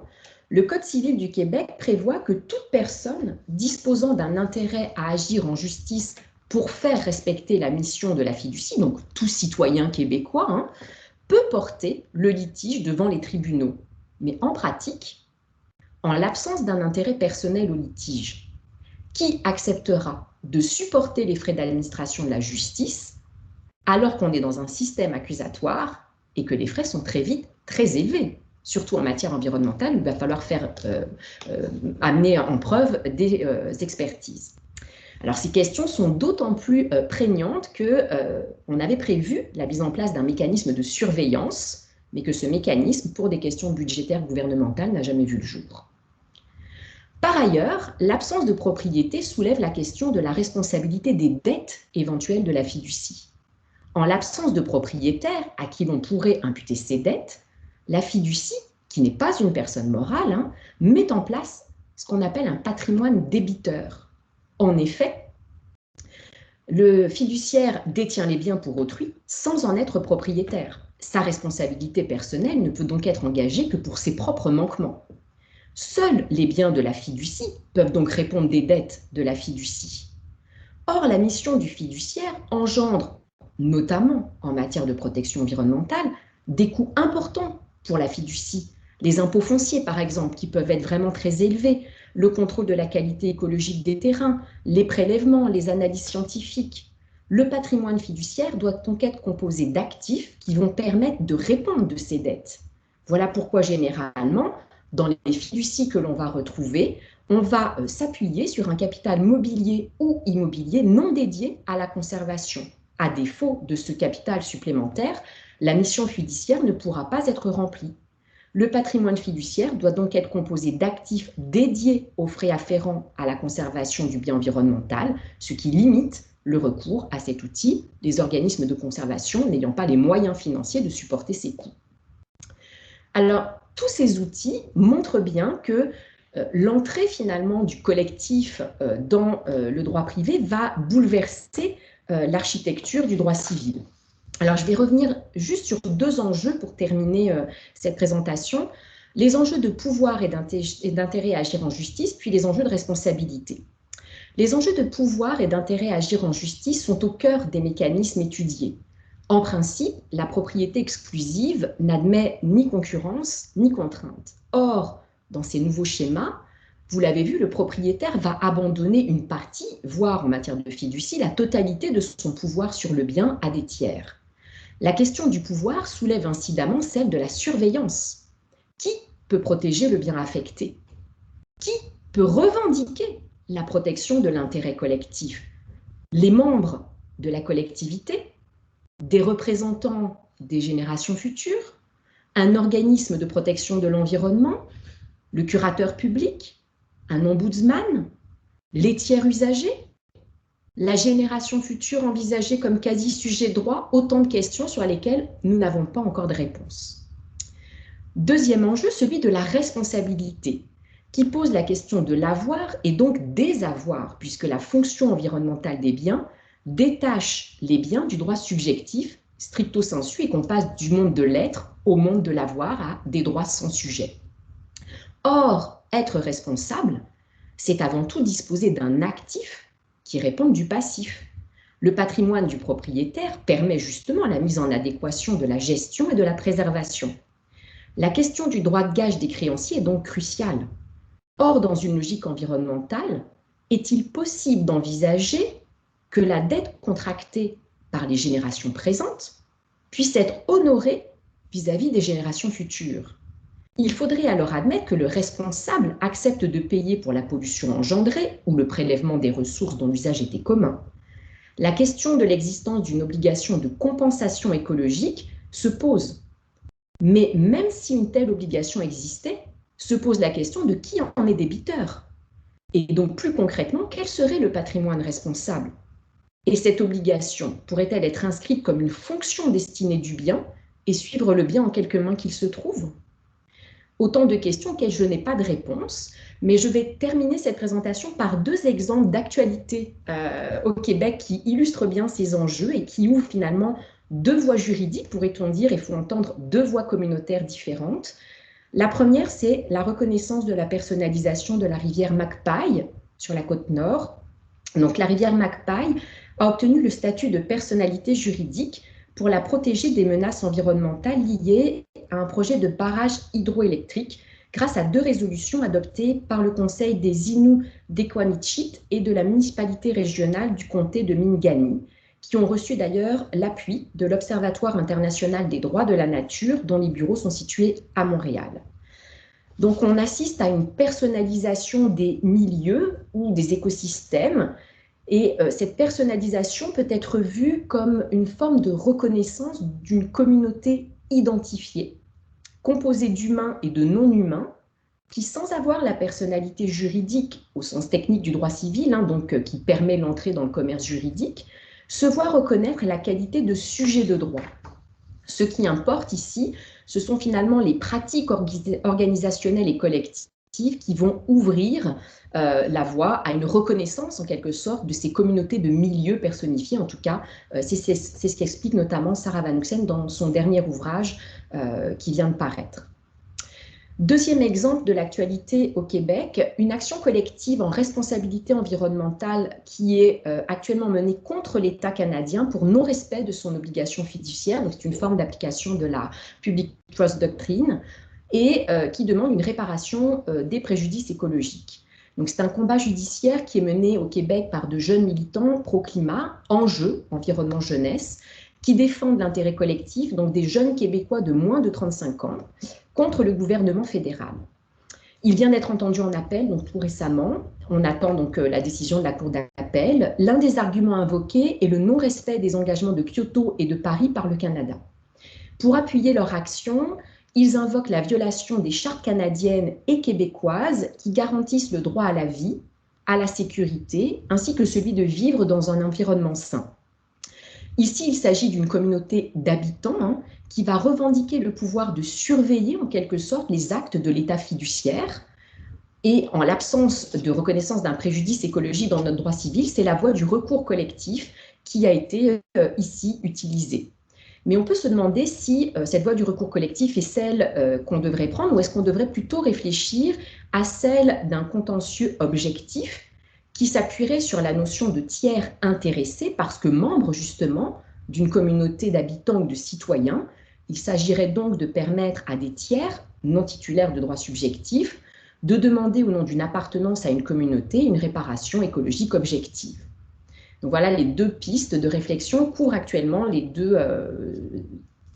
le Code civil du Québec prévoit que toute personne disposant d'un intérêt à agir en justice pour faire respecter la mission de la fiducie, donc tout citoyen québécois, peut porter le litige devant les tribunaux. Mais en pratique, en l'absence d'un intérêt personnel au litige, qui acceptera de supporter les frais d'administration de la justice alors qu'on est dans un système accusatoire et que les frais sont très vite très élevés, surtout en matière environnementale où il va falloir amener en preuve des expertises. Alors ces questions sont d'autant plus prégnantes qu'on avait prévu la mise en place d'un mécanisme de surveillance, mais que ce mécanisme, pour des questions budgétaires gouvernementales, n'a jamais vu le jour. Par ailleurs, l'absence de propriété soulève la question de la responsabilité des dettes éventuelles de la fiducie. En l'absence de propriétaire à qui l'on pourrait imputer ces dettes, la fiducie, qui n'est pas une personne morale, met en place ce qu'on appelle un patrimoine débiteur. En effet, le fiduciaire détient les biens pour autrui sans en être propriétaire. Sa responsabilité personnelle ne peut donc être engagée que pour ses propres manquements. Seuls les biens de la fiducie peuvent donc répondre des dettes de la fiducie. Or, la mission du fiduciaire engendre, notamment en matière de protection environnementale, des coûts importants pour la fiducie. Les impôts fonciers, par exemple, qui peuvent être vraiment très élevés, le contrôle de la qualité écologique des terrains, les prélèvements, les analyses scientifiques. Le patrimoine fiduciaire doit donc être composé d'actifs qui vont permettre de répondre de ces dettes. Voilà pourquoi, généralement, dans les fiducies que l'on va retrouver, on va s'appuyer sur un capital mobilier ou immobilier non dédié à la conservation. À défaut de ce capital supplémentaire, la mission fiduciaire ne pourra pas être remplie. Le patrimoine fiduciaire doit donc être composé d'actifs dédiés aux frais afférents à la conservation du bien environnemental, ce qui limite le recours à cet outil, les organismes de conservation n'ayant pas les moyens financiers de supporter ces coûts. Alors, tous ces outils montrent bien que l'entrée finalement du collectif dans le droit privé va bouleverser l'architecture du droit civil. Alors, je vais revenir juste sur deux enjeux pour terminer cette présentation. Les enjeux de pouvoir et d'intérêt à agir en justice, puis les enjeux de responsabilité. Les enjeux de pouvoir et d'intérêt à agir en justice sont au cœur des mécanismes étudiés. En principe, la propriété exclusive n'admet ni concurrence ni contrainte. Or, dans ces nouveaux schémas, vous l'avez vu, le propriétaire va abandonner une partie, voire en matière de fiducie, la totalité de son pouvoir sur le bien à des tiers. La question du pouvoir soulève incidemment celle de la surveillance. Qui peut protéger le bien affecté? Qui peut revendiquer la protection de l'intérêt collectif? Les membres de la collectivité, des représentants des générations futures, un organisme de protection de l'environnement, le curateur public, un ombudsman, les tiers usagers, La génération future envisagée comme quasi-sujet de droit, autant de questions sur lesquelles nous n'avons pas encore de réponse. Deuxième enjeu, celui de la responsabilité, qui pose la question de l'avoir et donc des avoirs, puisque la fonction environnementale des biens détache les biens du droit subjectif, stricto sensu, et qu'on passe du monde de l'être au monde de l'avoir, à des droits sans sujet. Or, être responsable, c'est avant tout disposer d'un actif qui réponde du passif. Le patrimoine du propriétaire permet justement la mise en adéquation de la gestion et de la préservation. La question du droit de gage des créanciers est donc cruciale. Or, dans une logique environnementale, est-il possible d'envisager que la dette contractée par les générations présentes puisse être honorée vis-à-vis des générations futures? Il faudrait alors admettre que le responsable accepte de payer pour la pollution engendrée ou le prélèvement des ressources dont l'usage était commun. La question de l'existence d'une obligation de compensation écologique se pose. Mais même si une telle obligation existait, se pose la question de qui en est débiteur. Et donc plus concrètement, quel serait le patrimoine responsable? Et cette obligation pourrait-elle être inscrite comme une fonction destinée du bien et suivre le bien en quelque main qu'il se trouve? Autant de questions auxquelles je n'ai pas de réponse, mais je vais terminer cette présentation par deux exemples d'actualité au Québec qui illustrent bien ces enjeux et qui ouvrent finalement deux voies juridiques, pourrait-on dire, il faut entendre deux voies communautaires différentes. La première, c'est la reconnaissance de la personnalisation de la rivière Macpaille sur la côte nord. Donc la rivière Macpaille a obtenu le statut de personnalité juridique pour la protéger des menaces environnementales liées à un projet de barrage hydroélectrique grâce à deux résolutions adoptées par le Conseil des Inuits d'Equamichit et de la municipalité régionale du comté de Mingani, qui ont reçu d'ailleurs l'appui de l'Observatoire international des droits de la nature, dont les bureaux sont situés à Montréal. Donc on assiste à une personnalisation des milieux ou des écosystèmes. Et cette personnalisation peut être vue comme une forme de reconnaissance d'une communauté identifiée, composée d'humains et de non-humains, qui, sans avoir la personnalité juridique au sens technique du droit civil, donc qui permet l'entrée dans le commerce juridique, se voit reconnaître la qualité de sujet de droit. Ce qui importe ici, ce sont finalement les pratiques organisationnelles et collectives qui vont ouvrir la voie à une reconnaissance en quelque sorte de ces communautés de milieux personnifiés. En tout cas, c'est ce qu'explique notamment Sarah Van Oxen dans son dernier ouvrage qui vient de paraître. Deuxième exemple de l'actualité au Québec, une action collective en responsabilité environnementale qui est actuellement menée contre l'État canadien pour non-respect de son obligation fiduciaire. C'est une forme d'application de la Public Trust Doctrine et qui demande une réparation des préjudices écologiques. Donc c'est un combat judiciaire qui est mené au Québec par de jeunes militants pro-climat, enjeu, environnement jeunesse, qui défendent l'intérêt collectif, donc des jeunes Québécois de moins de 35 ans, contre le gouvernement fédéral. Il vient d'être entendu en appel, donc tout récemment. On attend donc la décision de la Cour d'appel. L'un des arguments invoqués est le non-respect des engagements de Kyoto et de Paris par le Canada. Pour appuyer leur action, ils invoquent la violation des chartes canadiennes et québécoises qui garantissent le droit à la vie, à la sécurité, ainsi que celui de vivre dans un environnement sain. Ici, il s'agit d'une communauté d'habitants qui va revendiquer le pouvoir de surveiller en quelque sorte les actes de l'État fiduciaire. Et en l'absence de reconnaissance d'un préjudice écologique dans notre droit civil, c'est la voie du recours collectif qui a été ici utilisée. Mais on peut se demander si cette voie du recours collectif est celle qu'on devrait prendre ou est-ce qu'on devrait plutôt réfléchir à celle d'un contentieux objectif qui s'appuierait sur la notion de tiers intéressés parce que membres justement d'une communauté d'habitants ou de citoyens. Il s'agirait donc de permettre à des tiers non titulaires de droits subjectifs de demander au nom d'une appartenance à une communauté une réparation écologique objective. Donc voilà les deux pistes de réflexion courent actuellement les deux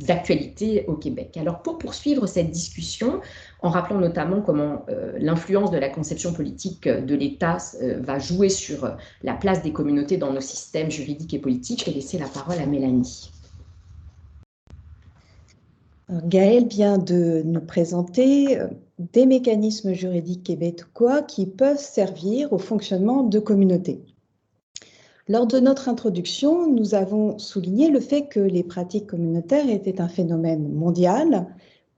actualités au Québec. Alors pour poursuivre cette discussion, en rappelant notamment comment l'influence de la conception politique de l'État va jouer sur la place des communautés dans nos systèmes juridiques et politiques, je vais laisser la parole à Mélanie. Gaëlle vient de nous présenter des mécanismes juridiques québécois qui peuvent servir au fonctionnement de communautés. Lors de notre introduction, nous avons souligné le fait que les pratiques communautaires étaient un phénomène mondial,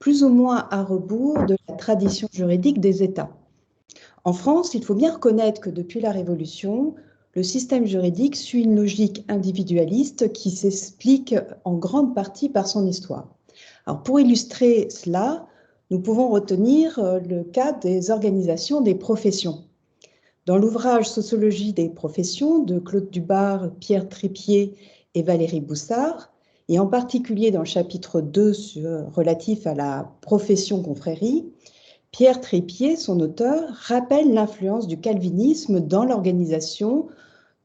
plus ou moins à rebours de la tradition juridique des États. En France, il faut bien reconnaître que depuis la Révolution, le système juridique suit une logique individualiste qui s'explique en grande partie par son histoire. Alors, pour illustrer cela, nous pouvons retenir le cas des organisations des professions. Dans l'ouvrage Sociologie des professions de Claude Dubar, Pierre Trépied et Valérie Boussard, et en particulier dans le chapitre 2 relatif à la profession confrérie, Pierre Trépied, son auteur, rappelle l'influence du calvinisme dans l'organisation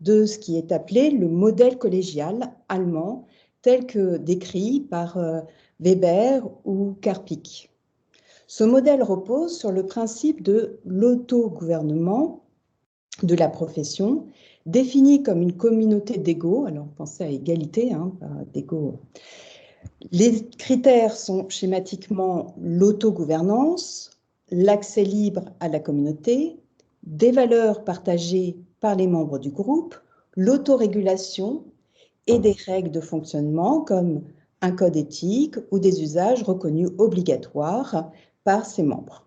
de ce qui est appelé le modèle collégial allemand, tel que décrit par Weber ou Karpik. Ce modèle repose sur le principe de l'autogouvernement de la profession, définie comme une communauté d'égaux. Alors, pensez à égalité, pas d'égaux. Les critères sont schématiquement l'autogouvernance, l'accès libre à la communauté, des valeurs partagées par les membres du groupe, l'autorégulation et des règles de fonctionnement comme un code éthique ou des usages reconnus obligatoires par ses membres.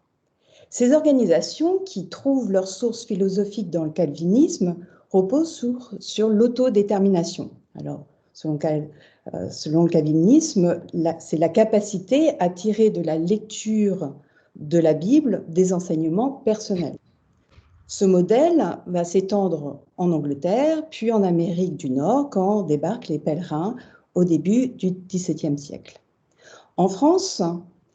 Ces organisations, qui trouvent leur source philosophique dans le calvinisme, reposent sur l'autodétermination. Alors, selon le calvinisme, c'est la capacité à tirer de la lecture de la Bible des enseignements personnels. Ce modèle va s'étendre en Angleterre, puis en Amérique du Nord, quand débarquent les pèlerins au début du XVIIe siècle. En France,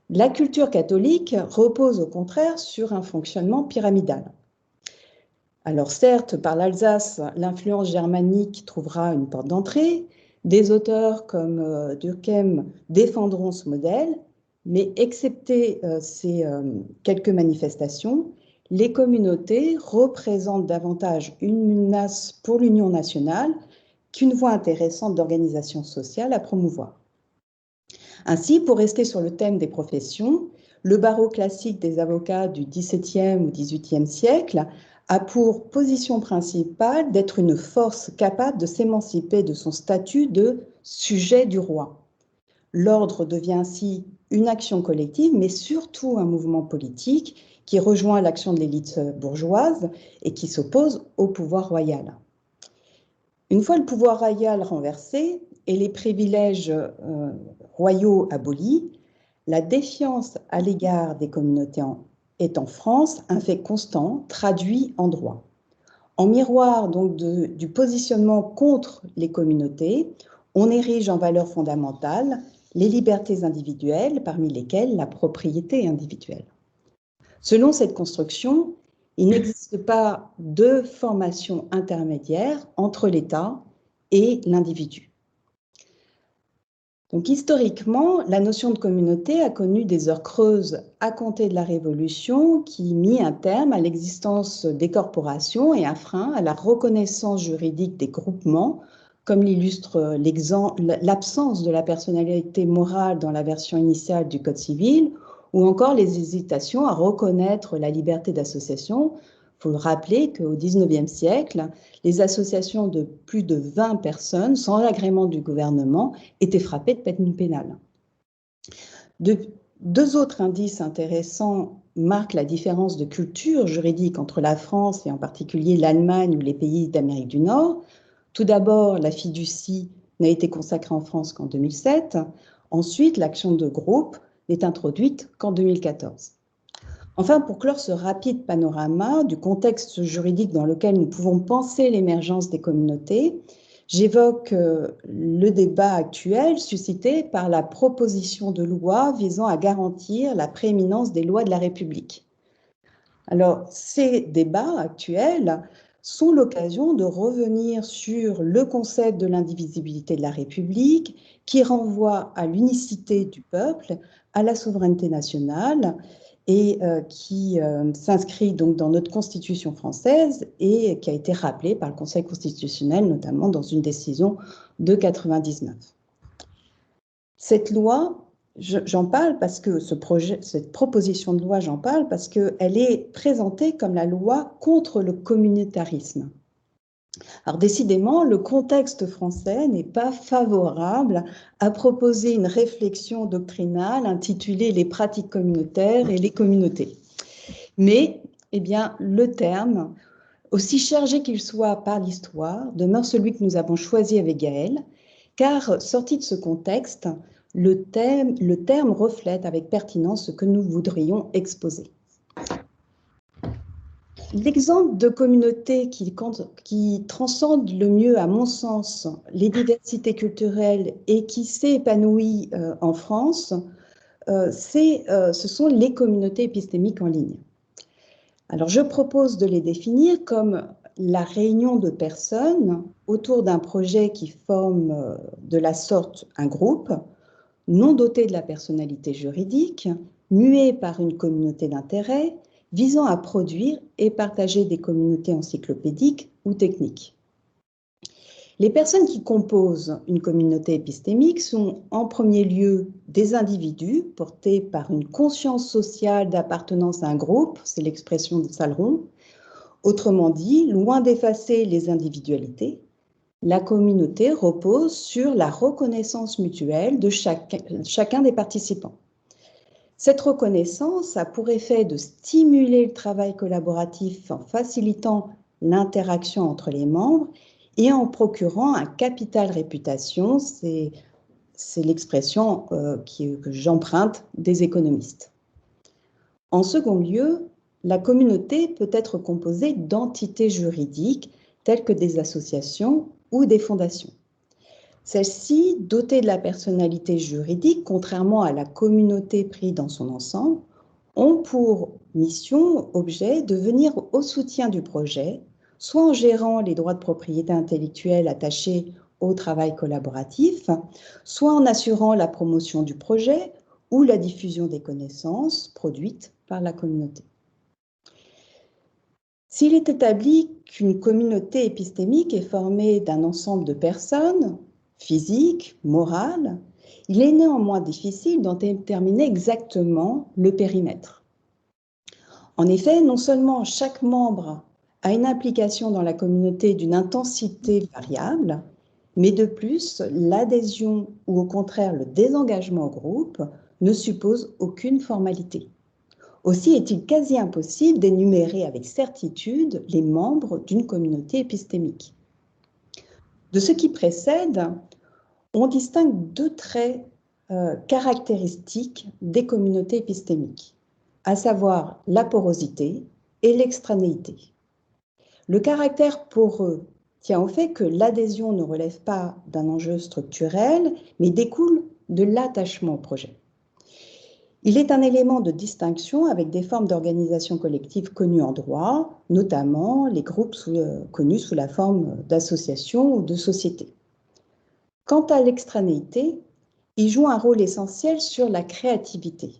la culture catholique repose au contraire sur un fonctionnement pyramidal. Alors certes, par l'Alsace, l'influence germanique trouvera une porte d'entrée. Des auteurs comme Durkheim défendront ce modèle, mais excepté ces quelques manifestations, les communautés représentent davantage une menace pour l'union nationale qu'une voie intéressante d'organisation sociale à promouvoir. Ainsi, pour rester sur le thème des professions, le barreau classique des avocats du XVIIe ou XVIIIe siècle a pour position principale d'être une force capable de s'émanciper de son statut de sujet du roi. L'ordre devient ainsi une action collective, mais surtout un mouvement politique qui rejoint l'action de l'élite bourgeoise et qui s'oppose au pouvoir royal. Une fois le pouvoir royal renversé et les privilèges royaux abolis, la défiance à l'égard des communautés est en France un fait constant, traduit en droit. En miroir donc du positionnement contre les communautés, on érige en valeurs fondamentales les libertés individuelles, parmi lesquelles la propriété individuelle. Selon cette construction, il n'existe pas de formation intermédiaire entre l'État et l'individu. Donc historiquement, la notion de communauté a connu des heures creuses à compter de la Révolution qui mit un terme à l'existence des corporations et un frein à la reconnaissance juridique des groupements, comme l'illustre l'absence de la personnalité morale dans la version initiale du Code civil, ou encore les hésitations à reconnaître la liberté d'association. Il faut le rappeler qu'au XIXe siècle, les associations de plus de 20 personnes, sans l'agrément du gouvernement, étaient frappées de peine pénale. Deux autres indices intéressants marquent la différence de culture juridique entre la France et en particulier l'Allemagne ou les pays d'Amérique du Nord. Tout d'abord, la fiducie n'a été consacrée en France qu'en 2007. Ensuite, l'action de groupe n'est introduite qu'en 2014. Enfin, pour clore ce rapide panorama du contexte juridique dans lequel nous pouvons penser l'émergence des communautés, j'évoque le débat actuel suscité par la proposition de loi visant à garantir la prééminence des lois de la République. Alors, ces débats actuels sont l'occasion de revenir sur le concept de l'indivisibilité de la République qui renvoie à l'unicité du peuple, à la souveraineté nationale et qui s'inscrit donc dans notre Constitution française et qui a été rappelée par le Conseil constitutionnel, notamment dans une décision de 1999. Cette loi, j'en parle parce que cette proposition de loi, j'en parle parce qu'elle est présentée comme la loi contre le communautarisme. Alors décidément, le contexte français n'est pas favorable à proposer une réflexion doctrinale intitulée « Les pratiques communautaires et les communautés ». Mais, eh bien, le terme, aussi chargé qu'il soit par l'histoire, demeure celui que nous avons choisi avec Gaëlle, car, sorti de ce contexte, le terme reflète avec pertinence ce que nous voudrions exposer. L'exemple de communauté qui transcende le mieux, à mon sens, les diversités culturelles et qui s'est épanouie en France, ce sont les communautés épistémiques en ligne. Alors, je propose de les définir comme la réunion de personnes autour d'un projet qui forme de la sorte un groupe, non doté de la personnalité juridique, mué par une communauté d'intérêt, visant à produire et partager des communautés encyclopédiques ou techniques. Les personnes qui composent une communauté épistémique sont en premier lieu des individus portés par une conscience sociale d'appartenance à un groupe, c'est l'expression de Salleron. Autrement dit, loin d'effacer les individualités, la communauté repose sur la reconnaissance mutuelle de chacun des participants. Cette reconnaissance a pour effet de stimuler le travail collaboratif en facilitant l'interaction entre les membres et en procurant un capital réputation, c'est l'expression que j'emprunte des économistes. En second lieu, la communauté peut être composée d'entités juridiques telles que des associations ou des fondations. Celles-ci, dotées de la personnalité juridique, contrairement à la communauté prise dans son ensemble, ont pour mission, objet, de venir au soutien du projet, soit en gérant les droits de propriété intellectuelle attachés au travail collaboratif, soit en assurant la promotion du projet ou la diffusion des connaissances produites par la communauté. S'il est établi qu'une communauté épistémique est formée d'un ensemble de personnes, physiques, morales, il est néanmoins difficile d'en déterminer exactement le périmètre. En effet, non seulement chaque membre a une implication dans la communauté d'une intensité variable, mais de plus, l'adhésion ou au contraire le désengagement au groupe ne suppose aucune formalité. Aussi est-il quasi impossible d'énumérer avec certitude les membres d'une communauté épistémique. De ce qui précède, on distingue deux traits caractéristiques des communautés épistémiques, à savoir la porosité et l'extranéité. Le caractère poreux tient au fait que l'adhésion ne relève pas d'un enjeu structurel, mais découle de l'attachement au projet. Il est un élément de distinction avec des formes d'organisation collective connues en droit, notamment les groupes connus sous la forme d'associations ou de sociétés. Quant à l'extranéité, il joue un rôle essentiel sur la créativité.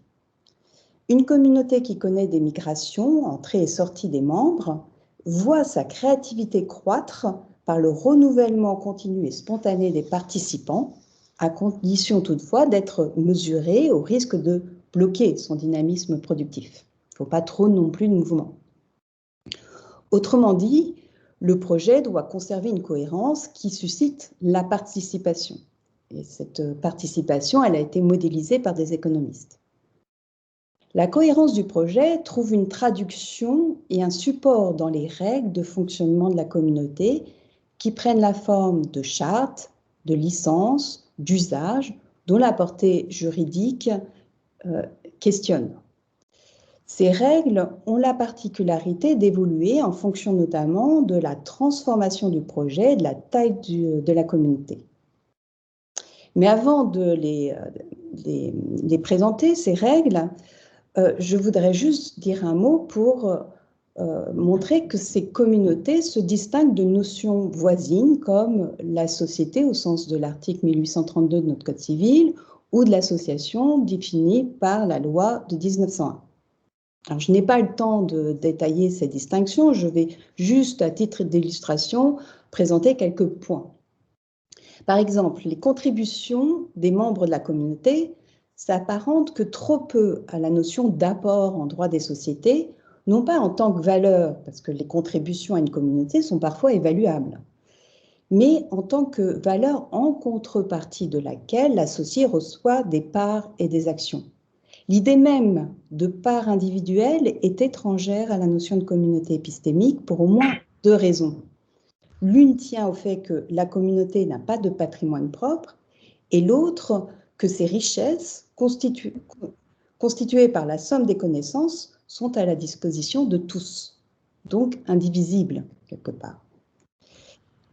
Une communauté qui connaît des migrations, entrées et sorties des membres, voit sa créativité croître par le renouvellement continu et spontané des participants, à condition toutefois d'être mesurée au risque de bloquer son dynamisme productif. Il ne faut pas trop non plus de mouvement. Autrement dit, le projet doit conserver une cohérence qui suscite la participation. Et cette participation, elle a été modélisée par des économistes. La cohérence du projet trouve une traduction et un support dans les règles de fonctionnement de la communauté qui prennent la forme de chartes, de licences, d'usages, dont la portée juridique questionne. Ces règles ont la particularité d'évoluer en fonction notamment de la transformation du projet et de la taille de la communauté. Mais avant de les présenter, ces règles, je voudrais juste dire un mot pour montrer que ces communautés se distinguent de notions voisines comme la société au sens de l'article 1832 de notre Code civil ou de l'association définie par la loi de 1901. Alors, je n'ai pas le temps de détailler ces distinctions, je vais juste, à titre d'illustration, présenter quelques points. Par exemple, les contributions des membres de la communauté s'apparentent que trop peu à la notion d'apport en droit des sociétés non pas en tant que valeur, parce que les contributions à une communauté sont parfois évaluables, mais en tant que valeur en contrepartie de laquelle l'associé reçoit des parts et des actions. L'idée même de part individuelle est étrangère à la notion de communauté épistémique pour au moins 2 raisons. L'une tient au fait que la communauté n'a pas de patrimoine propre, et l'autre que ses richesses, constituées par la somme des connaissances, sont à la disposition de tous, donc indivisibles quelque part.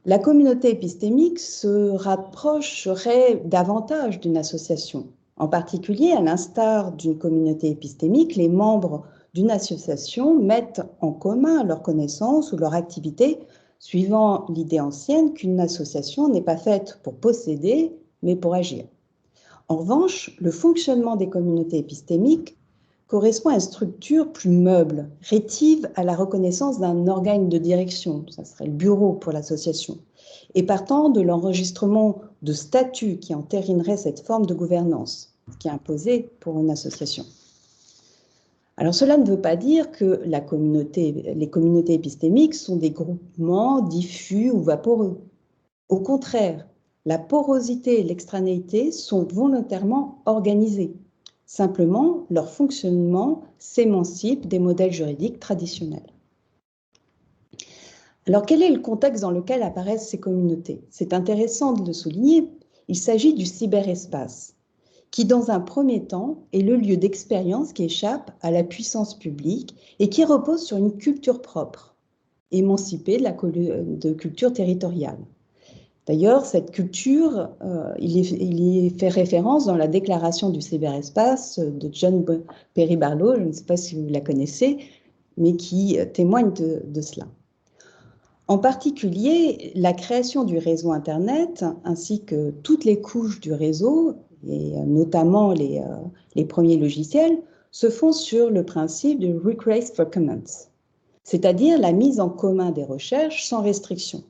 La communauté épistémique se rapprocherait davantage d'une association. En particulier, à l'instar d'une communauté épistémique, les membres d'une association mettent en commun leurs connaissances ou leur activité, suivant l'idée ancienne qu'une association n'est pas faite pour posséder, mais pour agir. En revanche, le fonctionnement des communautés épistémiques correspond à une structure plus meuble, rétive à la reconnaissance d'un organe de direction, ça serait le bureau pour l'association, et partant de l'enregistrement de statuts qui entérinerait cette forme de gouvernance, qui est imposée pour une association. Alors cela ne veut pas dire que les communautés épistémiques sont des groupements diffus ou vaporeux. Au contraire, la porosité et l'extranéité sont volontairement organisées. Simplement, leur fonctionnement s'émancipe des modèles juridiques traditionnels. Alors, quel est le contexte dans lequel apparaissent ces communautés? C'est intéressant de le souligner, il s'agit du cyberespace, qui dans un premier temps est le lieu d'expérience qui échappe à la puissance publique et qui repose sur une culture propre, émancipée de culture territoriale. D'ailleurs, cette culture, il y fait référence dans la déclaration du cyberespace de John Perry Barlow, je ne sais pas si vous la connaissez, mais qui témoigne de cela. En particulier, la création du réseau Internet, ainsi que toutes les couches du réseau, et notamment les premiers logiciels, se font sur le principe de Request for Commons, c'est-à-dire la mise en commun des recherches sans restriction.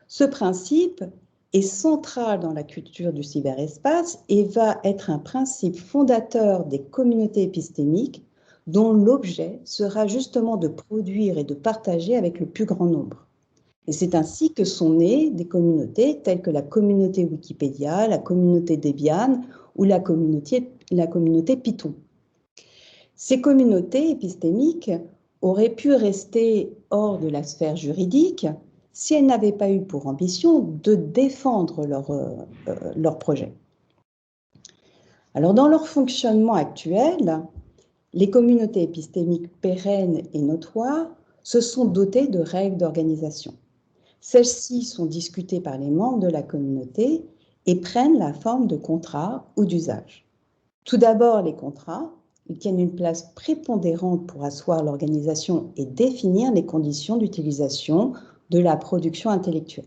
Ce principe est central dans la culture du cyberespace et va être un principe fondateur des communautés épistémiques dont l'objet sera justement de produire et de partager avec le plus grand nombre. Et c'est ainsi que sont nées des communautés telles que la communauté Wikipédia, la communauté Debian ou la communauté Python. Ces communautés épistémiques auraient pu rester hors de la sphère juridique si elles n'avaient pas eu pour ambition de défendre leur projet. Alors, dans leur fonctionnement actuel, les communautés épistémiques pérennes et notoires se sont dotées de règles d'organisation. Celles-ci sont discutées par les membres de la communauté et prennent la forme de contrats ou d'usages. Tout d'abord, les contrats, ils tiennent une place prépondérante pour asseoir l'organisation et définir les conditions d'utilisation de la production intellectuelle.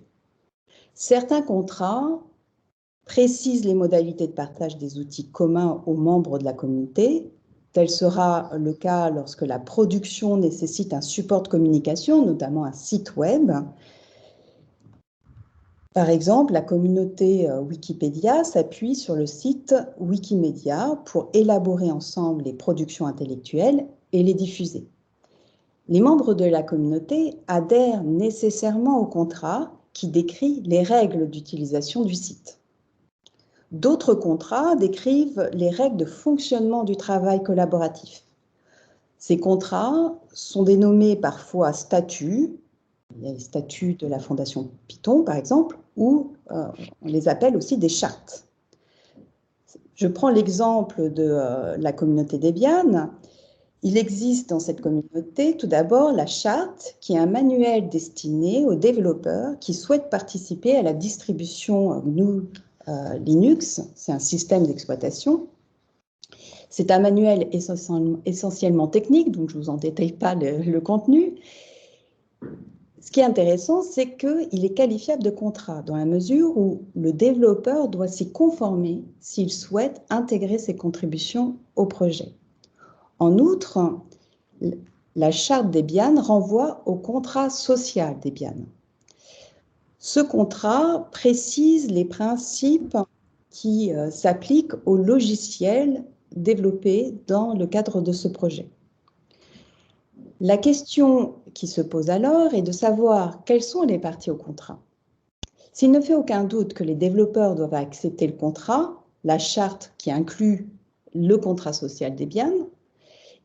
Certains contrats précisent les modalités de partage des outils communs aux membres de la communauté. Tel sera le cas lorsque la production nécessite un support de communication, notamment un site web. Par exemple, la communauté Wikipédia s'appuie sur le site Wikimedia pour élaborer ensemble les productions intellectuelles et les diffuser. Les membres de la communauté adhèrent nécessairement au contrat qui décrit les règles d'utilisation du site. D'autres contrats décrivent les règles de fonctionnement du travail collaboratif. Ces contrats sont dénommés parfois statuts, il y a les statuts de la Fondation Python par exemple, ou on les appelle aussi des chartes. Je prends l'exemple de la communauté Debian. Il existe dans cette communauté tout d'abord la charte, qui est un manuel destiné aux développeurs qui souhaitent participer à la distribution GNU Linux, c'est un système d'exploitation. C'est un manuel essentiellement technique, donc je ne vous en détaille pas le contenu. Ce qui est intéressant, c'est qu'il est qualifiable de contrat, dans la mesure où le développeur doit s'y conformer s'il souhaite intégrer ses contributions au projet. En outre, la charte Debian renvoie au contrat social Debian. Ce contrat précise les principes qui s'appliquent aux logiciels développés dans le cadre de ce projet. La question qui se pose alors est de savoir quelles sont les parties au contrat. S'il ne fait aucun doute que les développeurs doivent accepter le contrat, la charte qui inclut le contrat social Debian,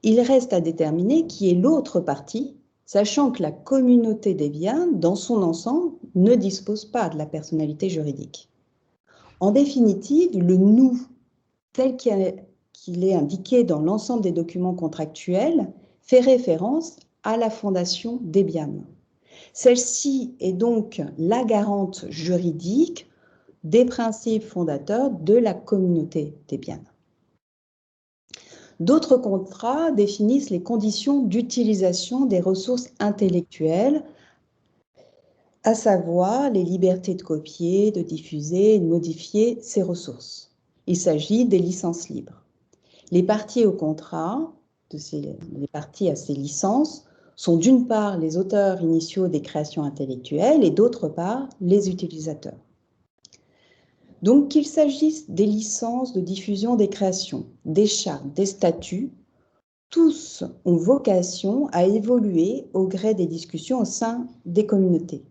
il reste à déterminer qui est l'autre partie, sachant que la communauté Debian, dans son ensemble, ne dispose pas de la personnalité juridique. En définitive, le « nous » tel qu'il est indiqué dans l'ensemble des documents contractuels fait référence à la fondation Debian. Celle-ci est donc la garante juridique des principes fondateurs de la communauté Debian. D'autres contrats définissent les conditions d'utilisation des ressources intellectuelles, à savoir les libertés de copier, de diffuser et de modifier ces ressources. Il s'agit des licences libres. Les parties au contrat, les parties à ces licences, sont d'une part les auteurs initiaux des créations intellectuelles et d'autre part les utilisateurs. Donc qu'il s'agisse des licences de diffusion des créations, des chartes, des statuts, tous ont vocation à évoluer au gré des discussions au sein des communautés.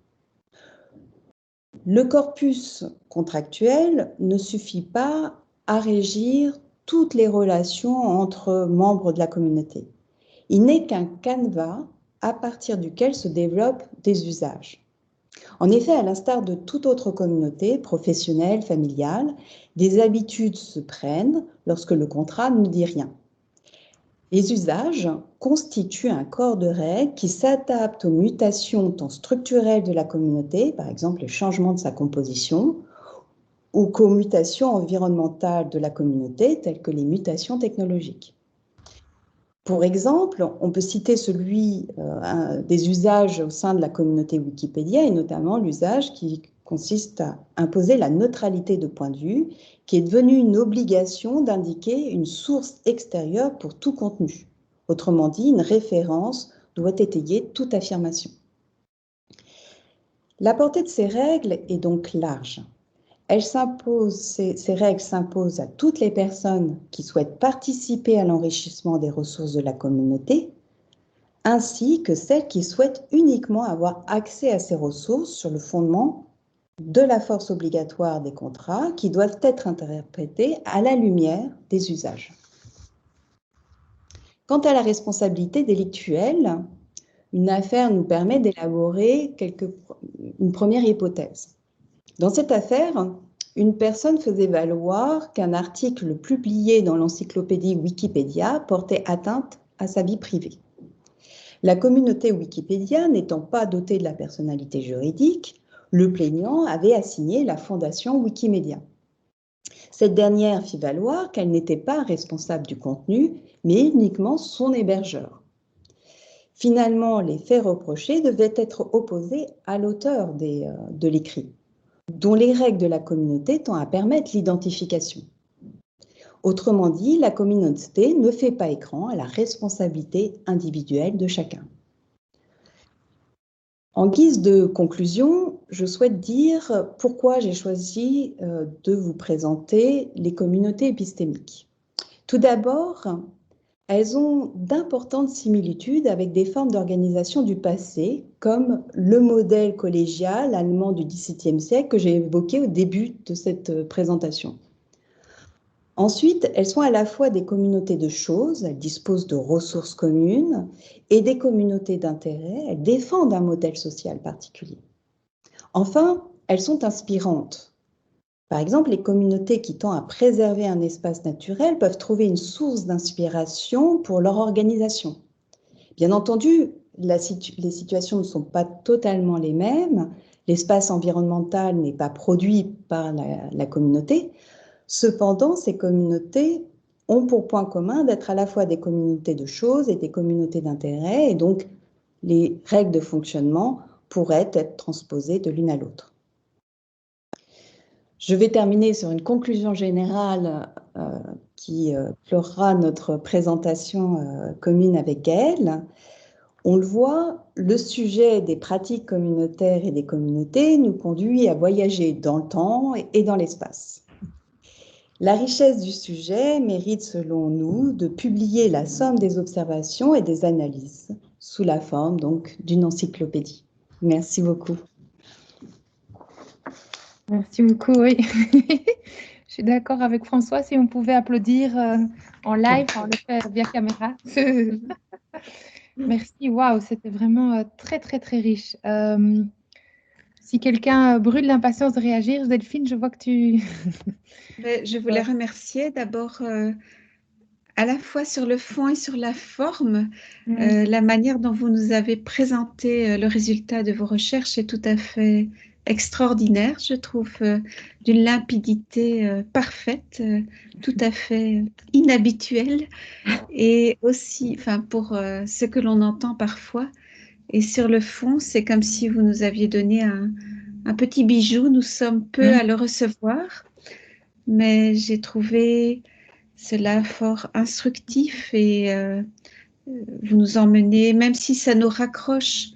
Le corpus contractuel ne suffit pas à régir toutes les relations entre membres de la communauté. Il n'est qu'un canevas à partir duquel se développent des usages. En effet, à l'instar de toute autre communauté, professionnelle, familiale, des habitudes se prennent lorsque le contrat ne dit rien. Les usages constituent un corps de règles qui s'adapte aux mutations tant structurelles de la communauté, par exemple les changements de sa composition, ou qu'aux mutations environnementales de la communauté, telles que les mutations technologiques. Pour exemple, on peut citer celui des usages au sein de la communauté Wikipédia, et notamment l'usage qui consiste à imposer la neutralité de point de vue, qui est devenue une obligation d'indiquer une source extérieure pour tout contenu. Autrement dit, une référence doit étayer toute affirmation. La portée de ces règles est donc large. Ces règles s'imposent à toutes les personnes qui souhaitent participer à l'enrichissement des ressources de la communauté, ainsi que celles qui souhaitent uniquement avoir accès à ces ressources sur le fondement de la force obligatoire des contrats qui doivent être interprétés à la lumière des usages. Quant à la responsabilité délictuelle, une affaire nous permet d'élaborer une première hypothèse. Dans cette affaire, une personne faisait valoir qu'un article publié dans l'encyclopédie Wikipédia portait atteinte à sa vie privée. La communauté Wikipédia n'étant pas dotée de la personnalité juridique, le plaignant avait assigné la fondation Wikimedia. Cette dernière fit valoir qu'elle n'était pas responsable du contenu, mais uniquement son hébergeur. Finalement, les faits reprochés devaient être opposés à l'auteur de l'écrit, dont les règles de la communauté tendent à permettre l'identification. Autrement dit, la communauté ne fait pas écran à la responsabilité individuelle de chacun. En guise de conclusion, je souhaite dire pourquoi j'ai choisi de vous présenter les communautés épistémiques. Tout d'abord, elles ont d'importantes similitudes avec des formes d'organisation du passé, comme le modèle collégial allemand du XVIIe siècle que j'ai évoqué au début de cette présentation. Ensuite, elles sont à la fois des communautés de choses, elles disposent de ressources communes, et des communautés d'intérêt, elles défendent un modèle social particulier. Enfin, elles sont inspirantes. Par exemple, les communautés qui tendent à préserver un espace naturel peuvent trouver une source d'inspiration pour leur organisation. Bien entendu, les situations ne sont pas totalement les mêmes. L'espace environnemental n'est pas produit par la communauté. Cependant, ces communautés ont pour point commun d'être à la fois des communautés de choses et des communautés d'intérêt, et donc les règles de fonctionnement pourraient être transposées de l'une à l'autre. Je vais terminer sur une conclusion générale qui clora notre présentation commune avec Gaëlle. On le voit, le sujet des pratiques communautaires et des communautés nous conduit à voyager dans le temps et dans l'espace. La richesse du sujet mérite, selon nous, de publier la somme des observations et des analyses sous la forme donc d'une encyclopédie. Merci beaucoup. Merci beaucoup, oui. Je suis d'accord avec François, si on pouvait applaudir en live, on le fait via caméra. Merci, waouh, c'était vraiment très, très, très riche. Si quelqu'un brûle l'impatience de réagir, Delphine, je vois que tu... Je voulais remercier d'abord à la fois sur le fond et sur la forme, la manière dont vous nous avez présenté le résultat de vos recherches est tout à fait extraordinaire, je trouve, d'une limpidité parfaite, tout à fait inhabituelle, et aussi, enfin, pour ce que l'on entend parfois. Et sur le fond, c'est comme si vous nous aviez donné un petit bijou. Nous sommes peu à le recevoir, mais j'ai trouvé cela fort instructif et vous nous emmenez, même si ça nous raccroche